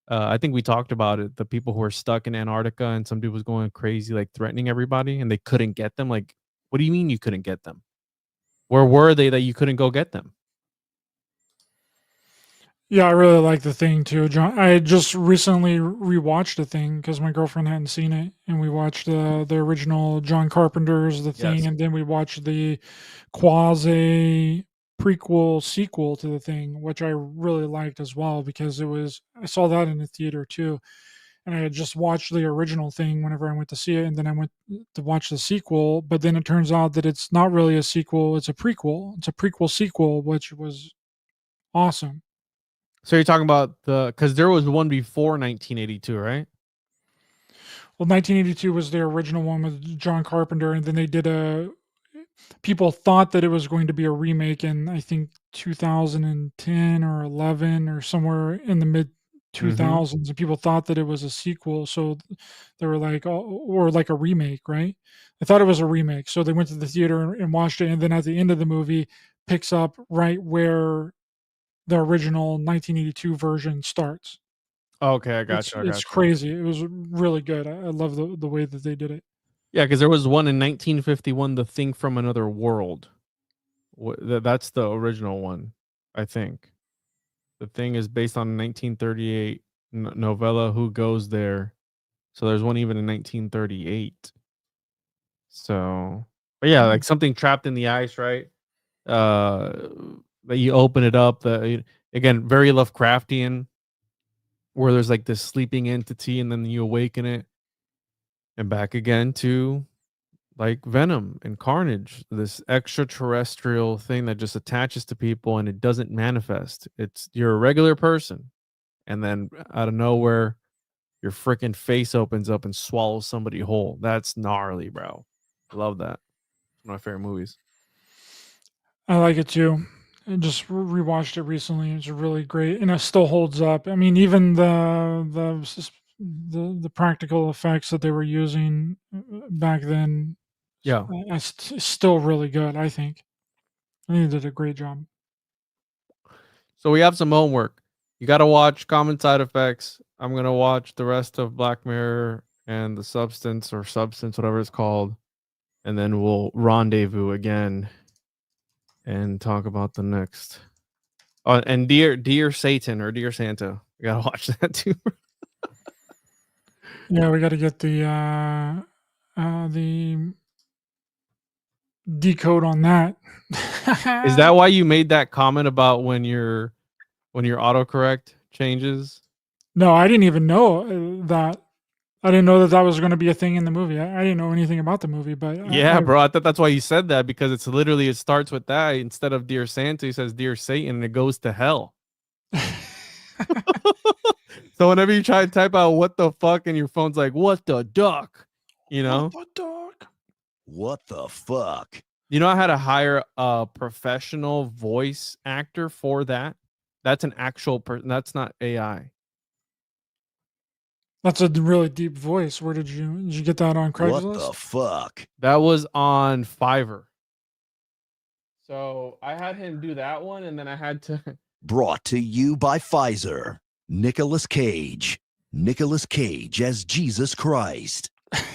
I think we talked about it. The people who are stuck in Antarctica, and some dude was going crazy, like threatening everybody, and they couldn't get them. Like, what do you mean you couldn't get them? Where were they that you couldn't go get them? Yeah, I really like The Thing too, John. I just recently rewatched The Thing because my girlfriend hadn't seen it, and we watched the original John Carpenter's The Thing, Yes. and then we watched the quasi prequel sequel to The Thing, which I really liked as well because I saw that in the theater too, and I had just watched the original Thing whenever I went to see it, and then I went to watch the sequel, but then it turns out that it's not really a sequel; it's a prequel. It's a prequel sequel, which was awesome. So you're talking about because there was one before 1982, right? Well, 1982 was their original one with John Carpenter, and then they did a. People thought that it was going to be a remake in, I think, 2010 or 11 or somewhere in the mid 2000s, and people thought that it was a sequel. So they were like, oh, or like a remake, right? I thought it was a remake. So they went to the theater and watched it, and then at the end of the movie, picks up right where the original 1982 version starts. Okay, I got you. It's crazy. It was really good. I love the way that they did it. Yeah, because there was one in 1951, The Thing from Another World. That's the original one, I think. The Thing is based on a 1938 novella, Who Goes There? So there's one even in 1938. So, but yeah, like something trapped in the ice, right? That you open it up. Again, very Lovecraftian, where there's like this sleeping entity, and then you awaken it, and back again to like Venom and Carnage, this extraterrestrial thing that just attaches to people and it doesn't manifest. You're a regular person, and then out of nowhere, your freaking face opens up and swallows somebody whole. That's gnarly, bro. I love that. One of my favorite movies. I like it too. I just rewatched it recently. It's really great, and it still holds up. I mean, even the practical effects that they were using back then, Yeah. still really good. I think they did a great job. So we have some homework. You got to watch Common Side Effects. I'm gonna watch the rest of Black Mirror and The Substance, whatever it's called, and then we'll rendezvous again and talk about the next. And Dear Satan or Dear Santa, you gotta watch that too. Yeah, we got to get the decode on that. Is that why you made that comment about when your autocorrect changes? No, I didn't even know that. I didn't know that was going to be a thing in the movie. I didn't know anything about the movie, but Yeah, bro. I thought that's why you said that, because it starts with that instead of Dear Santa. He says Dear Satan, and it goes to hell. So whenever you try to type out what the fuck, and your phone's like, what the duck? You know? What the duck? What the fuck? You know, I had to hire a professional voice actor for that. That's an actual person. That's not AI. That's a really deep voice. Where did you get that on Craigslist? What the fuck? That was on Fiverr. So I had him do that one, and then I had to. Brought to you by Pfizer. Nicolas Cage. Nicolas Cage as Jesus Christ.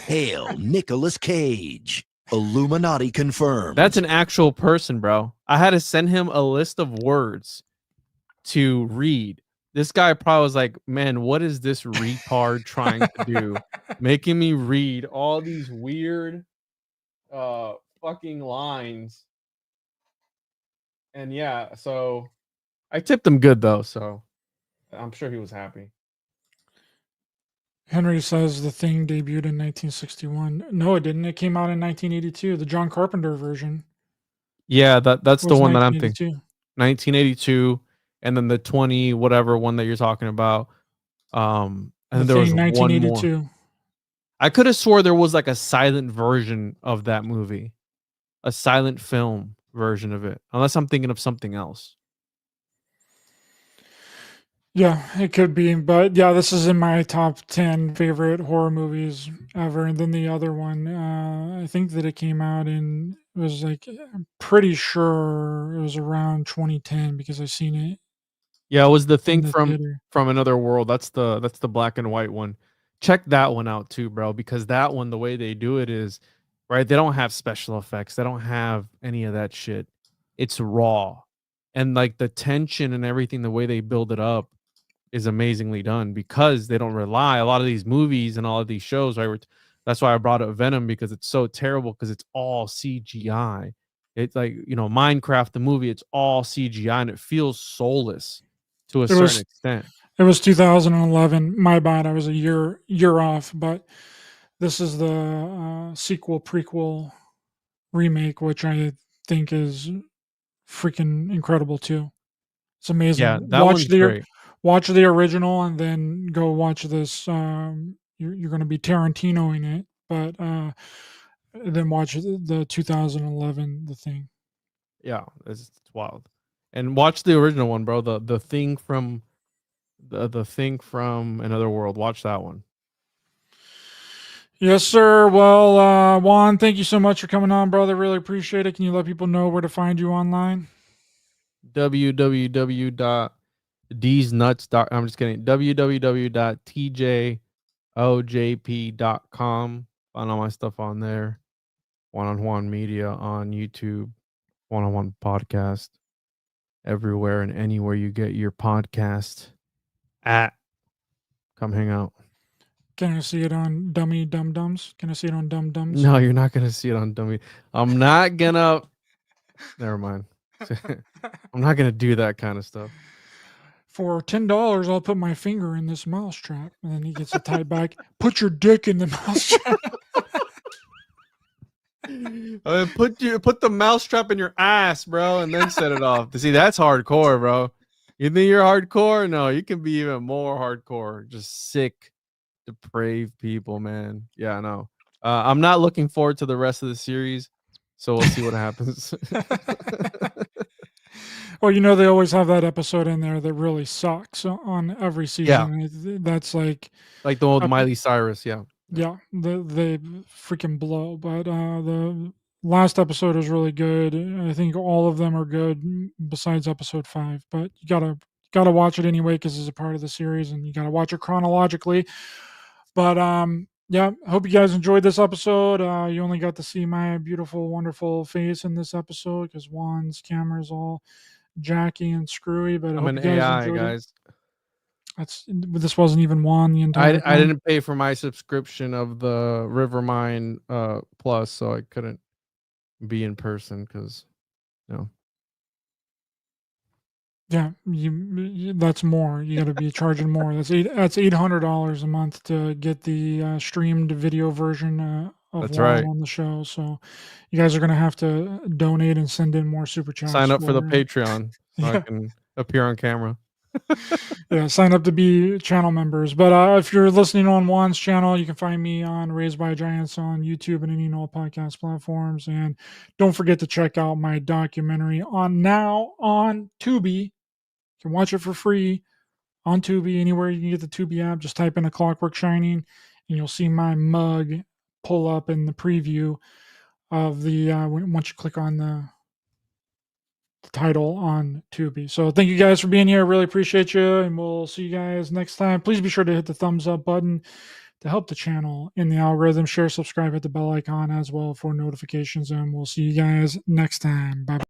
Hail Nicolas Cage. Illuminati confirmed. That's an actual person, bro. I had to send him a list of words to read. This guy probably was like, man, what is this retard trying to do? Making me read all these weird fucking lines. And yeah, so I tipped him good though, so I'm sure he was happy. Henry says The Thing debuted in 1961. No, it didn't. It came out in 1982, the John Carpenter version. Yeah, that's the one that I'm thinking. 1982. 1982, and then the 20 whatever one that you're talking about. And then there was one more. I could have swore there was like a silent version of that movie, a silent film version of it, unless I'm thinking of something else. Yeah, it could be, but yeah, this is in my top 10 favorite horror movies ever. And then the other one, I think that it came out in, it was like, I'm pretty sure it was around 2010 because I seen it Yeah, it was the in thing the theater. from another world. That's the black and white one. Check that one out too, bro, because that one, the way they do it is, right, they don't have special effects. They don't have any of that shit. It's raw. And like the tension and everything, the way they build it up is amazingly done because they don't rely a lot of these movies and all of these shows, right? That's why I brought up Venom, because it's so terrible because it's all CGI. It's like, Minecraft, the movie, it's all CGI and it feels soulless to a It certain was extent. it was 2011. My bad, I was a year off, but this is the sequel prequel remake, which I think is freaking incredible too. It's Yeah, amazing. that one's great. Watch the original and then go watch this. You're going to be Tarantinoing it, but then watch the 2011 The Thing. Yeah, it's wild. And watch the original one, bro. The thing from the thing from another world. Watch that one. Yes, sir. Well, Juan, thank you so much for coming on, brother. Really appreciate it. Can you let people know where to find you online? www.thesnuts. I'm just kidding. www.tjojp.com. Find all my stuff on there. One-on-one media on YouTube. One-on-one podcast. Everywhere and anywhere you get your podcast at. Come hang out. Can I see it on Dummy Dum Dums? Can I see it on Dum Dums? No, you're not gonna see it on Dummy. I'm not gonna. Never mind. I'm not gonna do that kind of stuff. For $10, I'll put my finger in this mouse trap, and then he gets it tied back. Put your dick in the mouse trap. Put the mousetrap in your ass, bro, and then set it off. See, that's hardcore, bro. You think you're hardcore? No, you can be even more hardcore. Just sick, depraved people, man. Yeah, no. I'm not looking forward to the rest of the series, so we'll see what happens. Well, they always have that episode in there that really sucks on every season. Yeah. That's like the old Miley Cyrus, yeah. Yeah, they freaking blow. But the last episode is really good. I think all of them are good besides episode 5. But you gotta watch it anyway because it's a part of the series, and you gotta watch it chronologically. But yeah, hope you guys enjoyed this episode. You only got to see my beautiful, wonderful face in this episode because Juan's camera is all jacky and screwy. But I'm an AI, guys. This wasn't even Juan the entire time. I didn't pay for my subscription of the Rivermine Plus, so I couldn't be in person because, Yeah, that's more. You got to be charging more. That's $800 a month to get the streamed video version of Juan on the show. So you guys are gonna have to donate and send in more super chats. Sign up for the Patreon so I can appear on camera. Yeah, sign up to be channel members. But if you're listening on Juan's channel, you can find me on Raised by Giants on YouTube and any and all podcast platforms. And don't forget to check out my documentary on Tubi. You can watch it for free on Tubi, anywhere you can get the Tubi app. Just type in A Clockwork Shining, and you'll see my mug pull up in the preview of the once you click on the title on Tubi. So thank you guys for being here. Really appreciate you, and we'll see you guys next time. Please be sure to hit the thumbs up button to help the channel in the algorithm. Share, subscribe, hit the bell icon as well for notifications, and we'll see you guys next time. Bye.